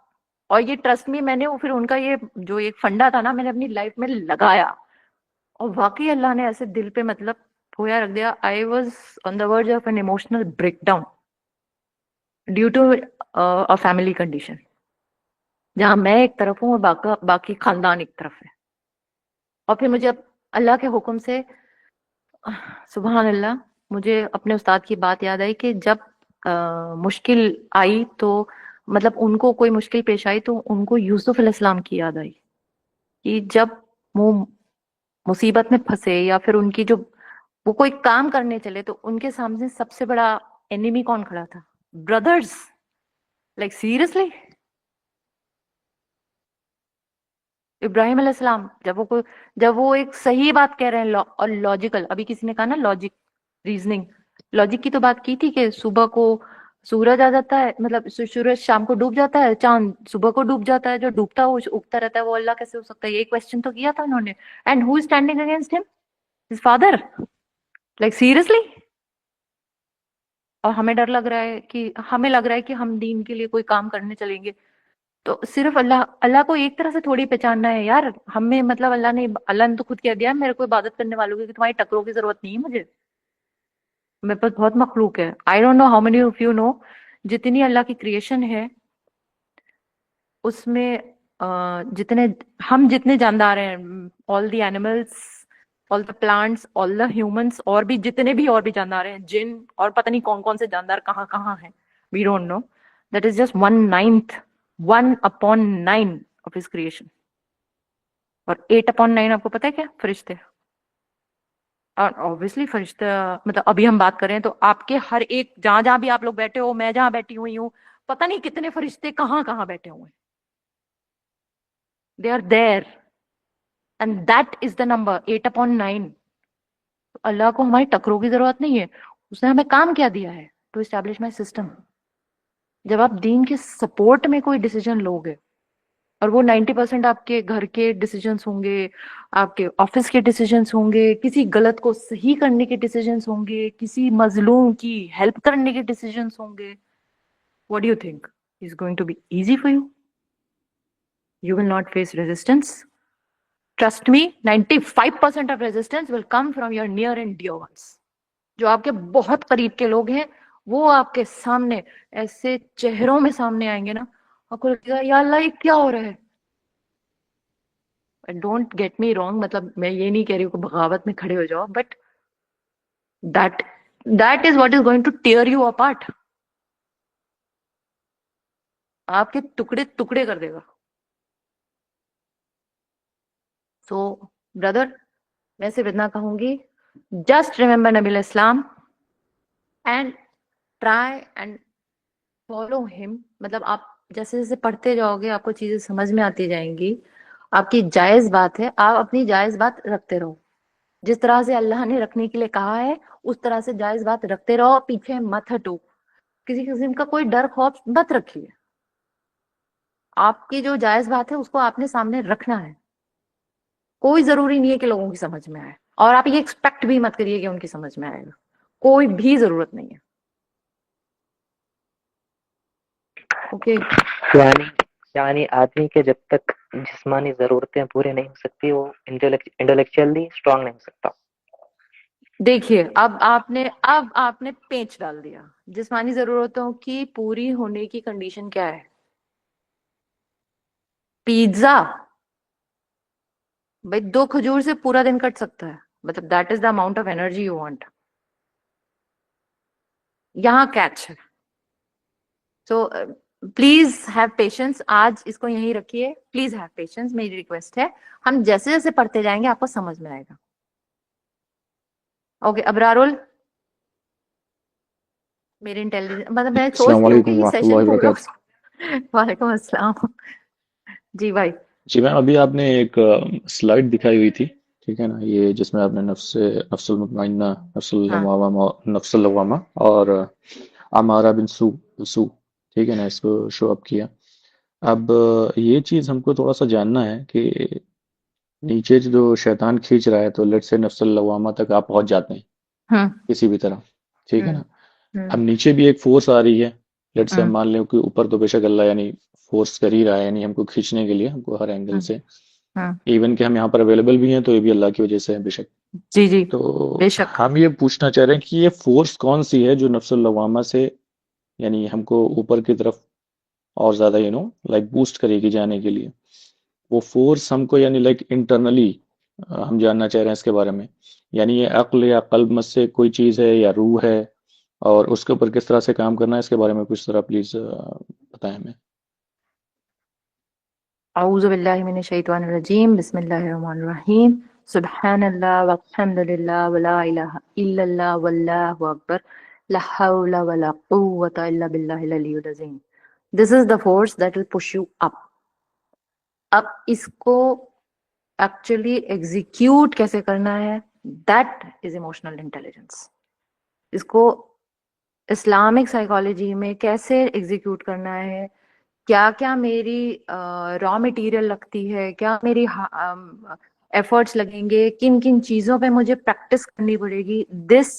और ये ट्रस्ट में मैंने वो फिर उनका ये जो एक फंडा था ना, मैंने अपनी लाइफ में लगाया और वाकई अल्लाह ने ऐसे दिल पे मतलब खोया रख दिया. I was on the verge of an emotional breakdown due to a family condition, जहां मैं एक तरफ हूँ और बाकी खानदान एक तरफ है. और फिर मुझे अब अल्लाह के हुक्म से, सुबहान अल्लाह, मुझे अपने उस्ताद की बात याद आई कि जब मुश्किल आई तो मतलब उनको कोई मुश्किल पेश आई तो उनको यूसुफ अलैहिस्सलाम की याद आई कि जब वो मुसीबत में फंसे या फिर उनकी जो वो कोई काम करने चले तो उनके सामने सबसे बड़ा एनिमी कौन खड़ा था? ब्रदर्स. लाइक सीरियसली, इब्राहिम अलैहिस्सलाम जब वो एक सही बात कह रहे हैं और लॉजिकल, अभी किसी ने कहा ना लॉजिक, रीजनिंग, लॉजिक की तो बात की थी कि सुबह को सूरज आ जाता है, मतलब सूरज शाम को डूब जाता है, चांद सुबह को डूब जाता है, जो डूबता है वो उगता रहता है, वो अल्लाह कैसे हो सकता है? ये क्वेश्चन तो किया था उन्होंने. And who is standing against him? His father. Like seriously. और हमें डर लग रहा है कि हमें लग रहा है कि हम दीन के लिए कोई काम करने चलेंगे तो सिर्फ अल्लाह को एक तरह से थोड़ी पहचानना है यार. हमें मतलब अल्लाह ने तो खुद कह दिया मेरे को इबादत करने वालों की कि तुम्हारी टकरों की जरूरत नहीं है मुझे. मेरे पास बहुत मखलूक है. I don't know how many of you know, जितनी अल्लाह की क्रिएशन है उसमें जितने जानदार हैं, all the animals, all the plants, all the humans, और भी जितने भी और भी जानदार हैं, जिन और पता नहीं कौन कौन से जानदार कहाँ कहाँ हैं, we don't know. That is just 1/9, 1/9 of his creation. और 8/9 आपको पता है क्या? फरिश्ते. और ऑब्वियसली फरिश्ता, मतलब अभी हम बात करें तो आपके हर एक, जहां जहां भी आप लोग बैठे हो, मैं जहां बैठी हुई हूँ, पता नहीं कितने फरिश्ते कहाँ कहाँ बैठे हुए हैं. They are there and that is the number 8/9. अल्लाह को हमारी टकरों की जरूरत नहीं है. उसने हमें काम क्या दिया है? To establish my system. जब आप दीन के सपोर्ट में कोई डिसीजन लोगे, और वो 90% आपके घर के डिसीजंस होंगे, आपके ऑफिस के डिसीजंस होंगे, किसी गलत को सही करने के डिसीजंस होंगे, किसी मजलूम की हेल्प करने के डिसीजंस होंगे, what do you think is going to be easy for you? You will not face resistance. Trust me, 95% of resistance will come from your near and dear ones. जो आपके बहुत करीब के लोग हैं वो आपके सामने ऐसे चेहरों में सामने आएंगे ना, आपको लगेगा या अल्लाह ये क्या हो रहा है. डोंट गेट मी रॉन्ग, मतलब मैं ये नहीं कह रही हूँ कि बगावत में खड़े हो जाओ, but that that is what is going to tear you apart. आपके टुकड़े टुकड़े कर देगा. सो ब्रदर, मैं सिर्फ इतना कहूंगी, just remember Nabi Islam and try and follow him. मतलब आप जैसे जैसे पढ़ते जाओगे आपको चीजें समझ में आती जाएंगी. आपकी जायज बात है, आप अपनी जायज बात रखते रहो. जिस तरह से अल्लाह ने रखने के लिए कहा है उस तरह से जायज बात रखते रहो, पीछे मत हटो, किसी किस्म का कोई डर खौफ मत रखिए. आपकी जो जायज बात है उसको आपने सामने रखना है. कोई जरूरी नहीं है कि लोगों की समझ में आए, और आप ये एक्सपेक्ट भी मत करिए कि उनकी समझ में आएगा. कोई भी जरूरत नहीं है. ओके. यानी यानी आदमी के जब तक जिस्मानी जरूरतें पूरी नहीं हो सकती वो इंटेलेक्चुअली स्ट्रांग नहीं हो सकता. देखिए अब आपने पेंच डाल दिया. जिस्मानी जरूरतों की पूरी होने की कंडीशन क्या है? पिज्जा. भाई 2 खजूर से पूरा दिन कट सकता है, मतलब that is the amount of energy you want. यहाँ कैच है। सो प्लीज हैव पेशेंस, आज इसको यहीं रखिए, प्लीज हैव पेशेंस, मेरी रिक्वेस्ट है। हम जैसे जैसे पढ़ते जाएंगे आपको समझ में आएगा। ओके अबरारुल, मेरी इंटेलिजेंस मतलब मैं अस्सलाम सोचती हूँ कि वालेकुम ये सेशन रहमतुल्लाहि व पूरा बरकातहू। वालेकुम अस्सलाम। जी भाई। जी मैम, अभी आपने एक स्लाइड दिखाई हुई थी, ठीक है ना, ये जिसमें आपने नफ्सुल मुतमइन्ना, नफ्सुल हाँ लवामा, नफ्सुल लवामा और अमारा बिन सू सू, ठीक है ना, इसको शो अप किया। अब ये चीज़ हमको थोड़ा सा जानना है कि नीचे जो शैतान खींच रहा है, तो लेट से नफ्सुल लवामा तक आप पहुंच जाते हैं हम्म किसी भी तरह, ठीक है हम्म ना। अब हम्म नीचे भी एक फोर्स आ रही है, लेट से हम हम्म मान लें कि ऊपर तो बेशक अल्लाह यानी फोर्स कर ही रहा है, यानी हमको खींचने के लिए, हमको हर एंगल हम्म से, हम्म। इवन कि हम यहाँ पर अवेलेबल भी हैं तो ये भी अल्लाह की वजह से है बेशक। जी जी तो बेशक। हम ये पूछना चाह रहे हैं कि ये फोर्स कौन सी है जो नफ्सुल लवामा से यानी हमको ऊपर की तरफ और ज्यादा लाइक बूस्ट करेगी जाने के लिए। वो फोर्स हमको यानी लाइक इंटरनली हम जानना चाह रहे हैं इसके बारे में। यानी ये अक्ल या कल्ब में से कोई चीज़ है या रूह है, और उसके ऊपर किस तरह से काम करना है, इसके बारे में कुछ तरह प्लीज बताएं हमें। औज़ु बिल्लाहि मिनश शैतानिर रजीम, बिस्मिल्लाहिर रहमानिर रहीम, सुब्हानल्लाह वल्हम्दुलिल्लाह वला इलाहा इल्लल्लाह वल्लाहु अकबर, ला हौला वला कुव्वता इल्ला बिल्लाहिल अलिय्युल अज़ीम। This is the force that will push you up. अब इसको एक्चुअली एग्जीक्यूट कैसे करना है, दैट इज इमोशनल इंटेलिजेंस। इसको इस्लामिक साइकोलॉजी में कैसे एग्जीक्यूट करना है, क्या क्या मेरी रॉ मटेरियल लगती है, क्या मेरी एफर्ट्स लगेंगे, किन किन चीजों पे मुझे प्रैक्टिस करनी पड़ेगी, दिस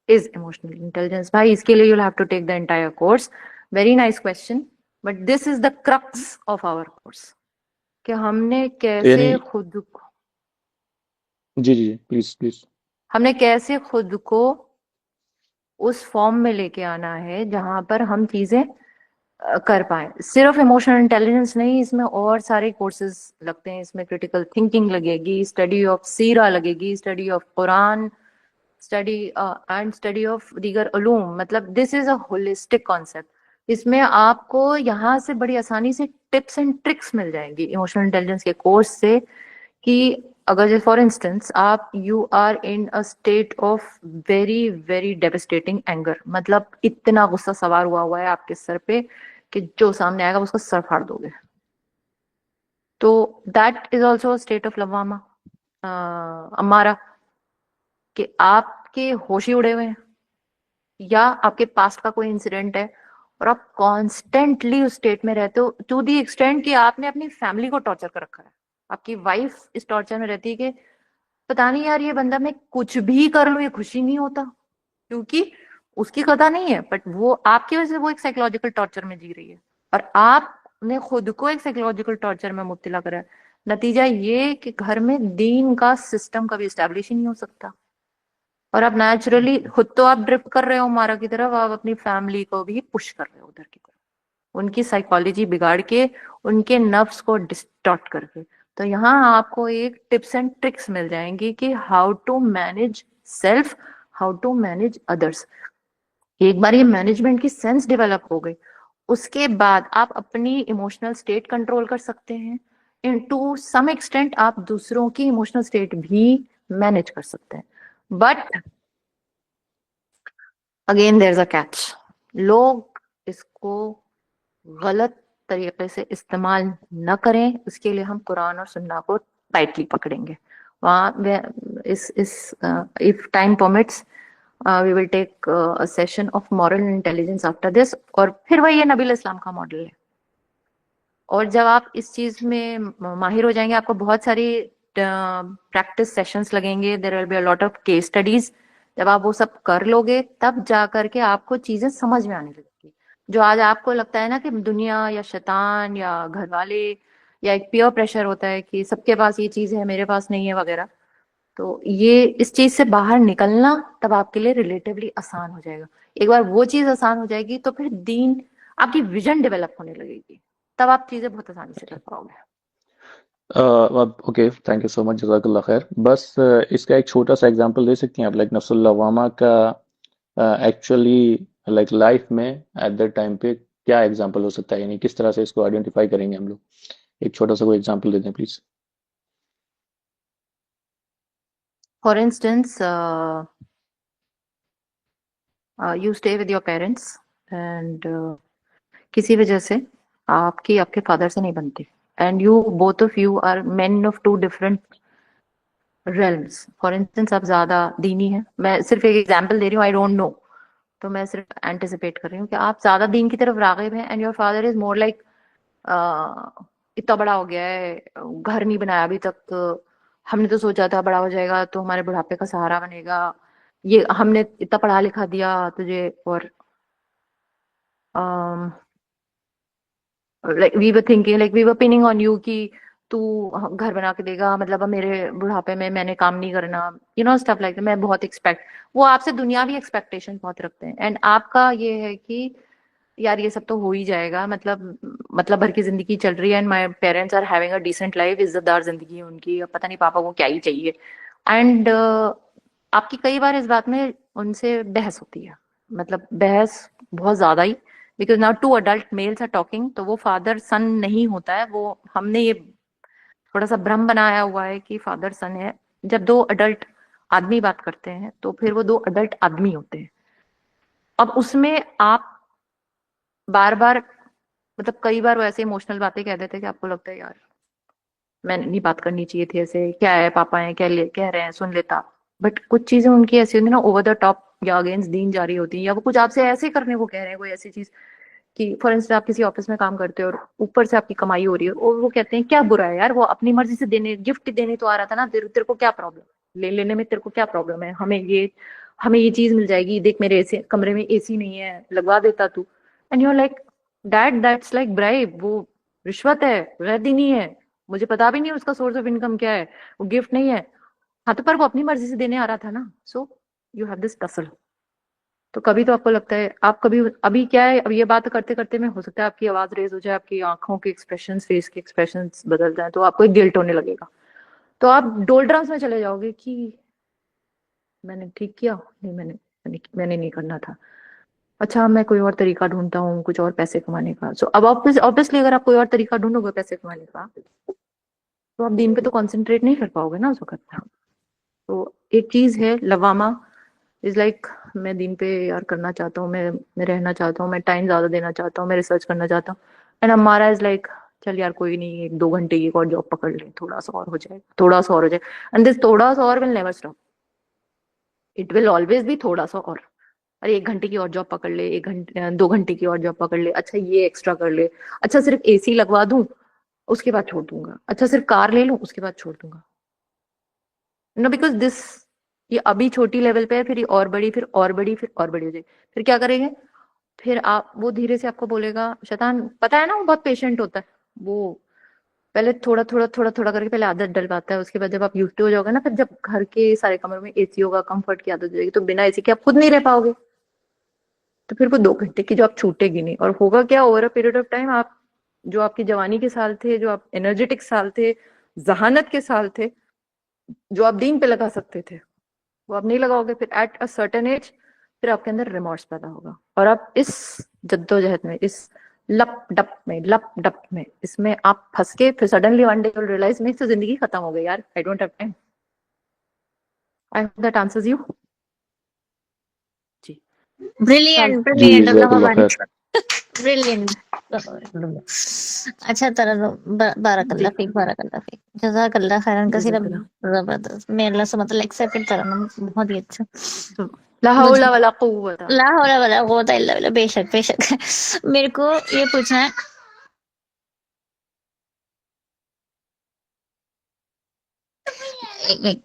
इज इमोशनल इंटेलिजेंस। भाई इसके लिए you'll have to take the entire course. Very nice question, but this is the crux of our course कि हमने तो यानी कैसे खुद जी जी प्लीज प्लीज। हमने कैसे खुद को उस फॉर्म में लेके आना है जहां पर हम चीजें कर पाए। सिर्फ इमोशनल इंटेलिजेंस नहीं, इसमें और सारे कोर्सेज लगते हैं। इसमें क्रिटिकल थिंकिंग लगेगी, स्टडी ऑफ सीरा लगेगी, study of Quran, study and study of दीगर उलूम। मतलब this is a holistic concept. इसमें आपको यहाँ से बड़ी आसानी से टिप्स एंड ट्रिक्स मिल जाएंगी इमोशनल इंटेलिजेंस के कोर्स से, कि अगर फॉर इंस्टेंस आप you are in a state of very very devastating anger, मतलब इतना गुस्सा सवार हुआ है आपके सर पे कि जो सामने आएगा उसको सर फाड़ दोगे, तो that is also state of लवामा अमारा, कि आपके होश ही उड़े हुए हैं, या आपके पास्ट का कोई इंसिडेंट है और आप कॉन्स्टेंटली उस स्टेट में रहते हो, टू दी एक्सटेंट कि आपने अपनी फैमिली को टॉर्चर कर रखा है। आपकी वाइफ इस टॉर्चर में रहती है कि पता नहीं यार ये बंदा, मैं कुछ भी कर लूं ये खुशी नहीं होता, क्योंकि उसकी कथा नहीं है, बट वो आपकी वजह से वो एक साइकोलॉजिकल टॉर्चर में जी रही है और आपने खुद को एक साइकोलॉजिकल टॉर्चर में मुब्तला करा है। नतीजा ये कि घर में दीन का सिस्टम कभी स्टैब्लिश ही नहीं हो सकता, और आप नेचुरली खुद तो आप ड्रिफ्ट कर रहे हो मारा की तरफ, आप अपनी फैमिली को भी पुश कर रहे हो उधर की तरफ, उनकी साइकोलॉजी बिगाड़ के, उनके नफ्स को डिस्टॉर्ट करके। तो यहाँ आपको एक टिप्स एंड ट्रिक्स मिल जाएंगी कि how to manage self, how to manage others. एक बार ये मैनेजमेंट की सेंस डेवलप हो गई, उसके बाद आप अपनी इमोशनल स्टेट कंट्रोल कर सकते हैं। इन टू सम एक्सटेंट आप दूसरों की इमोशनल स्टेट भी मैनेज कर सकते हैं। But again there is a catch, लोग इसको गलत तरीके से इस्तेमाल न करें, इसके लिए हम कुरान और सुन्ना को टाइटली पकड़ेंगे। वहाँ इस if time permits we will take a session of moral intelligence after this, और फिर वही ये नबी इस्लाम का मॉडल है। और जब आप इस चीज में माहिर हो जाएंगे, आपको बहुत सारी प्रैक्टिस सेशंस लगेंगे, there will be a lot of case studies. जब आप वो सब कर लोगे तब जा करके आपको चीजें समझ में आने लगेगी। जो आज आपको लगता है ना कि दुनिया या शैतान या घर वाले या एक पीयर प्रेशर होता है कि सबके पास ये चीज है मेरे पास नहीं है वगैरह, तो ये इस चीज से बाहर निकलना तब आपके लिए रिलेटिवली आसान हो जाएगा। एक बार वो चीज आसान हो जाएगी तो फिर दीन, आपकी विजन डेवलप होने लगेगी, तब आप चीजें बहुत आसानी से कर पाओगे। Okay, thank you so much, जज़ाकल्लाह खैर। बस इसका एक छोटा सा एग्जांपल दे सकती हैं आप, लाइक नफ्सुल लवामा का एक्चुअली लाइक लाइफ में एट दैट टाइम पे क्या एग्जाम्पल हो सकता है, यानी किस तरह से इसको आइडेंटिफाई करेंगे हम लोग? एक छोटा सा कोई एग्जाम्पल दे दें please. For instance, you stay with your parents and किसी वजह से आपके फादर से नहीं बनती, and you both of you are men of two different realms. For instance, आप ज्यादा दीनी हैं, मैं सिर्फ एक एग्जांपल दे रही हूँ, आई डोंट नो, तो मैं सिर्फ एंटिसिपेट कर रही हूँ कि आप ज्यादा दीन की तरफ रागिब हैं, and your father is more like इतना बड़ा हो गया है, घर नहीं बनाया अभी तक, हमने तो सोचा था बड़ा हो जाएगा तो हमारे बुढ़ापे का सहारा बनेगा, ये हमने इतना पढ़ा लिखा दिया तुझे, और like we were thinking, like we were pinning on you कि तू घर बना के देगा, मतलब अब मेरे बुढ़ापे में मैंने काम नहीं करना, यू नो स्टफ लाइक। मैं बहुत एक्सपेक्ट, वो आपसे दुनियावी एक्सपेक्टेशन बहुत रखते हैं, एंड आपका ये है कि यार ये सब तो हो ही जाएगा, मतलब भर की जिंदगी चल रही है, and my parents are having a decent life, इज्जतदार जिंदगी है उनकी, अब पता नहीं पापा को क्या ही चाहिए। एंड आपकी कई बार इस बात में उनसे बहस होती है, मतलब बहस बहुत ज्यादा ही, because now two adult males are talking, तो वो फादर सन नहीं होता है, वो हमने ये थोड़ा सा भ्रम बनाया हुआ है कि फादर सन है। जब दो अडल्ट आदमी बात करते हैं तो फिर वो दो अडल्ट आदमी होते हैं। अब उसमें आप बार बार, मतलब कई बार वो ऐसे इमोशनल बातें कह देते हैं कि आपको लगता है यार मैंने नहीं बात करनी चाहिए थी, ऐसे क्या है, पापा है कह रहे हैं, सुन लेता। बट कुछ चीजें उनकी ऐसी होती है ना, ओवर द टॉप या अगेंस्ट दीन जा रही होती है, या वो कुछ आपसे ऐसे करने को कह रहे हैं, कोई ऐसी चीज कि फॉर इंस्टेंस आप किसी ऑफिस में काम करते हो और ऊपर से आपकी कमाई हो रही है, और वो कहते हैं क्या बुरा है यार, वो अपनी मर्जी से देने, गिफ्ट देने तो आ रहा था ना, तेरे को क्या प्रॉब्लम, ले लेने में तेरे को क्या प्रॉब्लम है, हमें ये चीज मिल जाएगी, देख मेरे ऐसे कमरे में एसी नहीं है, लगवा देता तू। And you are like dad, that's like bribe, वो रिश्वत है, वैध ही नहीं है, मुझे पता भी नहीं उसका सोर्स ऑफ इनकम क्या है, वो गिफ्ट नहीं है। हाँ तो पर वो अपनी मर्जी से देने आ रहा था ना, सो यू हैव दिस टसल। तो कभी तो आपको लगता है, आप कभी, अभी क्या है, अब ये बात करते करते में हो सकता है आपकी आवाज रेज हो जाए, आपकी आंखों के एक्सप्रेशन, फेस के एक्सप्रेशन बदल जाए, तो आपको एक गिल्ट होने लगेगा, तो आप डोल्ड्रम्स में चले जाओगे कि मैंने ठीक किया नहीं, मैंने नहीं करना था, अच्छा मैं कोई और तरीका ढूंढता हूँ कुछ और पैसे कमाने का। सो अब ऑब्वियसली अगर आप कोई और तरीका ढूंढोगे पैसे कमाने का, तो आप दीन पे तो कंसंट्रेट नहीं कर पाओगे ना उस वक्त। तो एक चीज है लवामा इज लाइक, मैं दीन पे यार करना चाहता हूँ, मैं रहना चाहता हूँ, मैं टाइम ज्यादा देना चाहता हूँ, मैं रिसर्च करना चाहता हूँ, एंड हमारा इज लाइक चल यार कोई नहीं, 1-2 घंटे की एक और जॉब पकड़ ले, थोड़ा सा और हो जाएगा, थोड़ा सा और हो जाएगा, एंड दिस थोड़ा सा और will never stop, it will always be थोड़ा सा और। अरे 1 घंटे की और जॉब पकड़ ले, 1 घंटे 2 घंटे की और जॉब पकड़ ले, अच्छा ये एक्स्ट्रा कर ले, अच्छा सिर्फ एसी लगवा दूं उसके बाद छोड़ दूंगा, अच्छा सिर्फ कार ले लूं उसके बाद छोड़ दूंगा। नो बिकॉज दिस, ये अभी छोटी लेवल पे है, फिर ये और बड़ी, फिर और बड़ी, फिर और बड़ी हो जाएगी, फिर क्या करेंगे, फिर आप, वो धीरे से आपको बोलेगा, शैतान पता है ना वो बहुत पेशेंट होता है, वो पहले थोड़ा थोड़ा थोड़ा थोड़ा करके पहले आदत डलवाता है, उसके बाद जब आप यूज टू हो जाओगे ना, फिर जब घर के सारे कमरों में एसी होगा, कंफर्ट की आदत हो जाएगी, तो बिना एसी के आप खुद नहीं रह पाओगे, तो फिर वो 2 घंटे की जॉब छूटेगी नहीं, और होगा क्या, over a period of time आप, जो आपकी जवानी के साल थे, जो आप एनर्जेटिक साल थे, जहानत के साल थे, जो आप दीन पे लगा सकते थे, वो आप नहीं लगाओगे, फिर एट अ सर्टेन एज फिर आपके अंदर रिमोर्स पैदा होगा, और आप इस जद्दोजहद में, इस लप डप में इसमें आप फंस के फिर suddenly one day you realize मेरी तो जिंदगी खत्म हो गई यार, I don't have time. I hope that answers you. जी ब्रिलियंट जी ब्रिलियंट अल्लाह जज़ाकल्लाह हमारे खैर। ब्रिलियंट। अच्छा तरह बारकल्ला जी फीक जज़ाकल्लाह खैरन कसीरा। जज़ाकल्लाह। जबरदस्त मैं अल्लाह से मतलब एक्सेप्टेड तरह बहुत ही अच्छा। ला मुझे हौला वला कुव्वता। ला हौला वला कुव्वता इल्ला बिल्लाह। बेशक बेशक मेरे को ये पूछना है, एक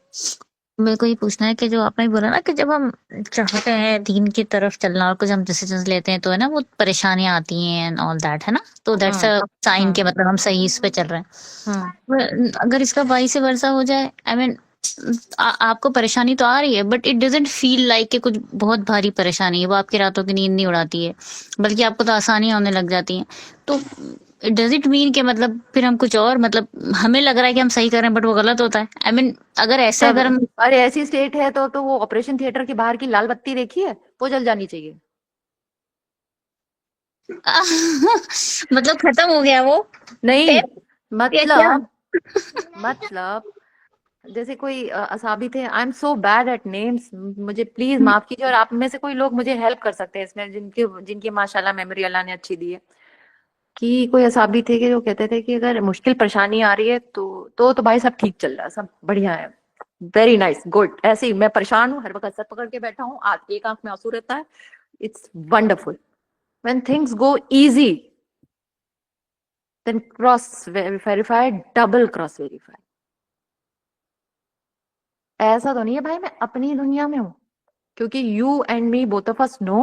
मेरे को ये पूछना है कि जो आपने बोला ना कि जब हम चाहते हैं दीन की तरफ चलना और कुछ हम डिसीजंस लेते हैं तो है ना वो परेशानियां आती हैं एंड ऑल दैट है ना, तो दैट्स अ साइन के मतलब हम सही इस पे चल रहे हैं। अगर इसका वाइस वर्सा हो जाए, आई मीन आपको परेशानी तो आ रही है but it doesn't feel like कि कुछ बहुत भारी परेशानी है, वो आपकी रातों की नींद नहीं उड़ाती है बल्कि आपको तो आसानियां होने लग जाती हैं, तो डज इट मीन कि मतलब फिर हम कुछ और, मतलब हमें लग रहा है कि हम सही कर रहे हैं बट वो गलत होता है। आई मीन अगर ऐसे तब अगर हम अरे ऐसी स्टेट है तो वो ऑपरेशन थिएटर के बाहर की लाल बत्ती देखी है, वो जल जानी चाहिए। मतलब खत्म हो गया वो? नहीं, फिर ये क्या? मतलब जैसे कोई असाबी थे। I am so bad at names, मुझे प्लीज माफ कीजिए। और आप में से कोई लोग मुझे हेल्प कर सकते हैं इसमें, जिनकी जिनकी माशाल्लाह मेमोरी अल्लाह ने अच्छी दी है। कि कोई असाबी थे कि जो कहते थे कि अगर मुश्किल परेशानी आ रही है तो भाई सब ठीक चल रहा है, सब बढ़िया है, वेरी नाइस, गुड। ऐसे ही मैं परेशान हूँ, हर वक्त सर पकड़ के बैठा हूँ, एक आंख में आंसू रहता है, it's wonderful. When things go easy, then cross verify, double cross verify. ऐसा तो नहीं है भाई मैं अपनी दुनिया में हूँ, क्योंकि you and me both of us know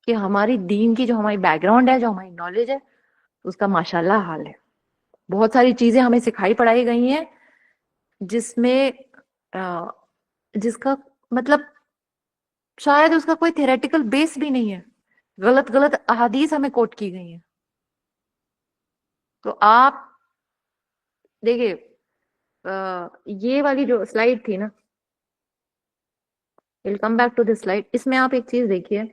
कि हमारी दीन की जो हमारी बैकग्राउंड है, जो हमारी नॉलेज है, उसका माशाल्लाह हाल है। बहुत सारी चीजें हमें सिखाई पढ़ाई गई हैं जिसमें अ, जिसका मतलब शायद उसका कोई थ्योरेटिकल बेस भी नहीं है। गलत गलत अहादीस हमें कोट की गई हैं। तो आप देखिए, ये वाली जो स्लाइड थी ना, will come back to this slide, इसमें आप एक चीज देखिए,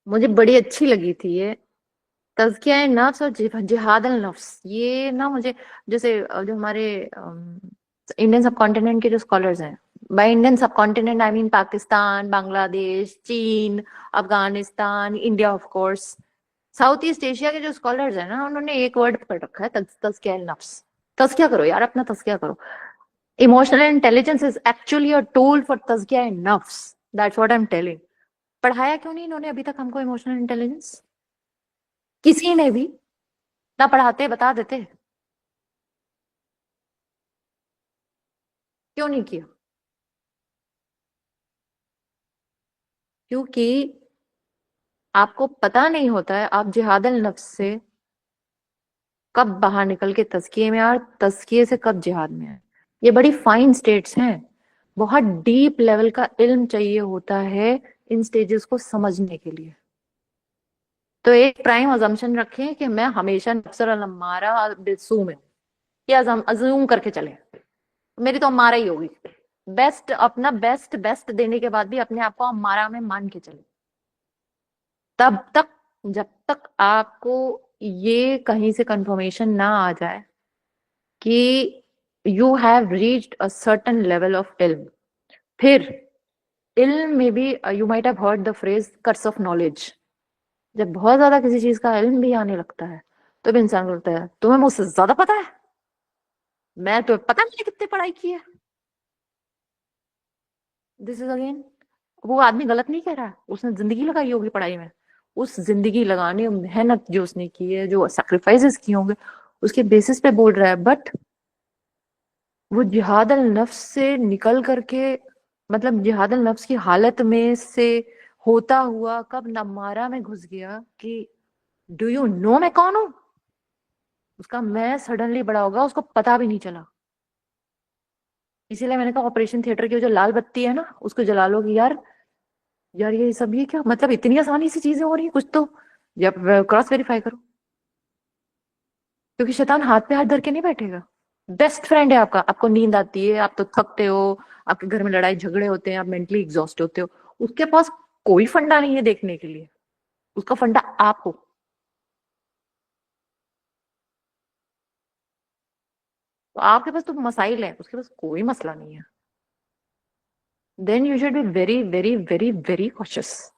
मुझे बड़ी अच्छी लगी थी ये, तज़किया नफ्स और जिहाद अल नफ्स। ये ना मुझे, जैसे जो हमारे इंडियन सब कॉन्टिनेंट के जो स्कॉलर्स हैं, बाय इंडियन सब continent I mean Pakistan, Bangladesh, चीन, Afghanistan, India of course, south east Asia के जो स्कॉलर्स हैं ना, उन्होंने एक वर्ड पकड़ रखा है, तज़किया नफ्स। तज़किया करो यार, अपना तज़किया करो। Emotional intelligence is actually a tool for तज़किया नफ्स, that's what I am telling. पढ़ाया क्यों नहीं इन्होंने अभी तक हमको इमोशनल इंटेलिजेंस? किसी ने भी ना पढ़ाते, बता देते, क्यों नहीं किया? क्योंकि आपको पता नहीं होता है आप जिहादल नफ्स से कब बाहर निकल के तज़किये में और तज़किये से कब जिहाद में आए। ये बड़ी फाइन स्टेट्स हैं, बहुत डीप लेवल का इल्म चाहिए होता है इन स्टेजेस को समझने के लिए। तो एक प्राइम अजम्पशन रखें कि मैं हमेशा नफ्सुल अम्मारा बिस्सू में, ये अजूम करके चले, मेरी तो अम्मारा ही होगी। बेस्ट, अपना बेस्ट बेस्ट देने के बाद भी अपने आप को अम्मारा में मान के चले। तब तक, जब तक आपको ये कहीं से कंफर्मेशन ना आ जाए कि you have reached a certain level of इल्म। फिर इल्म में भी you might have heard the phrase curse of knowledge. जब बहुत ज्यादा किसी चीज का इल्म भी आने लगता है तो भी इंसान बोलता है तुम्हें मुझसे ज्यादा पता है, मैं तो पता नहीं कितनी पढ़ाई की है। दिस इज अगेन, वो आदमी गलत नहीं कह रहा है, उसने जिंदगी लगाई होगी पढ़ाई में, उस जिंदगी लगाने, मेहनत जो उसने की है, जो सैक्रिफाइसेस किए होंगे, उसके बेसिस पे बोल रहा है। बट वो जिहाद अल नफ्स से निकल करके, मतलब जिहाद अल नफ्स की हालत में से होता हुआ कब नमारा में घुस गया कि डू यू नो मैं कौन हूं, उसका मैं सडनली बड़ा होगा, उसको पता भी नहीं चला। इसीलिए मैंने कहा ऑपरेशन थिएटर की जो लाल बत्ती है ना, उसको जला लो कि यार, यार ये सब ये क्या, मतलब इतनी आसानी से चीजें हो रही है, कुछ तो जब क्रॉस वेरीफाई करो। क्योंकि शैतान हाथ पे हाथ धर के नहीं बैठेगा। बेस्ट फ्रेंड है आपका, आपको नींद आती है, आप तो थकते हो, आपके घर में लड़ाई झगड़े होते हैं, आप मेंटली एग्जॉस्ट होते हो, उसके पास कोई फंडा नहीं है देखने के लिए, उसका फंडा आप हो। तो आपके पास तो मसाइल है, उसके पास कोई मसला नहीं है। Then you should be very very very very cautious.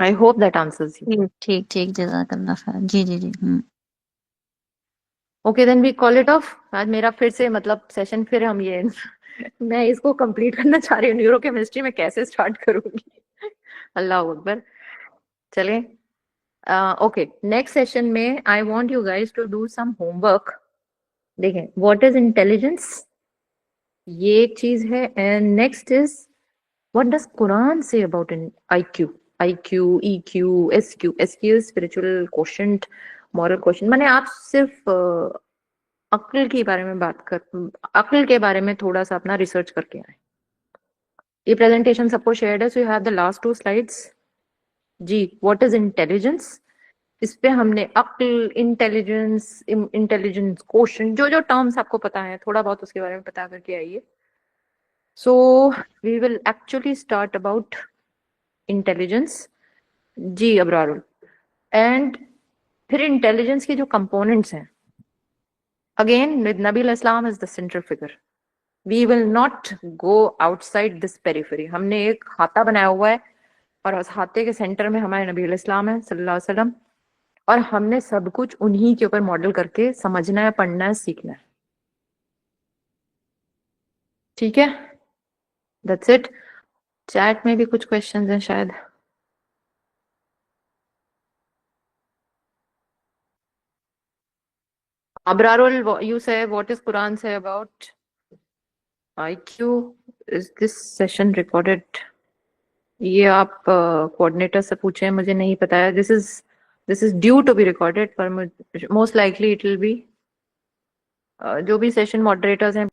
I hope that answers you. ठीक ठीक ठीक, जज़ाकल्लाह खैर। जी जी जी। Okay then we call it off. आज मेरा फिर से मतलब सेशन, फिर हम ये मैं इसको कंप्लीट करना चाह रही हूँ, न्यूरोकेमिस्ट्री में कैसे स्टार्ट करूंगी। अल्लाह अकबर। चलें, ओके, नेक्स्ट सेशन में I want you guys to do some homework. देखें व्हाट इज इंटेलिजेंस, ये एक चीज है, and next is what does Quran say about in IQ, IQ, EQ, SQ. SQ spiritual quotient, moral quotient. माने आप सिर्फ अक्ल के बारे में बात कर, अक्ल के बारे में थोड़ा सा अपना रिसर्च करके आए। ये प्रेजेंटेशन सबको शेयर्ड है, so you have the last 2 slides. जी, व्हाट इज इंटेलिजेंस, इस पे हमने अक्ल, इंटेलिजेंस, इंटेलिजेंस क्वोशंट, जो जो टर्म्स आपको पता है थोड़ा बहुत उसके बारे में पता करके आइए। So we will actually start about intelligence. जी अब्रारुल. And फिर इंटेलिजेंस के जो कंपोनेंट्स हैं, अगेन नबी अलैहिस्सलाम is the central figure. We will not go outside this periphery. हमने एक खाता बनाया हुआ है और उस खाते के सेंटर में हमारे नबी अलैहिस्सलाम है सल्लल्लाहु अलैहि वसल्लम, और हमने सब कुछ उन्हीं के ऊपर मॉडल करके समझना है, पढ़ना है, सीखना है. ठीक है, दैट्स इट. चैट में भी कुछ क्वेश्चंस हैं शायद. Abrarul, you say what is Quran say about IQ? Is this session recorded? ये आप कोऑर्डिनेटर से पूछें, मुझे नहीं पता है. this is due to be recorded, पर most likely it will be. जो भी सेशन मॉडरेटर्स हैं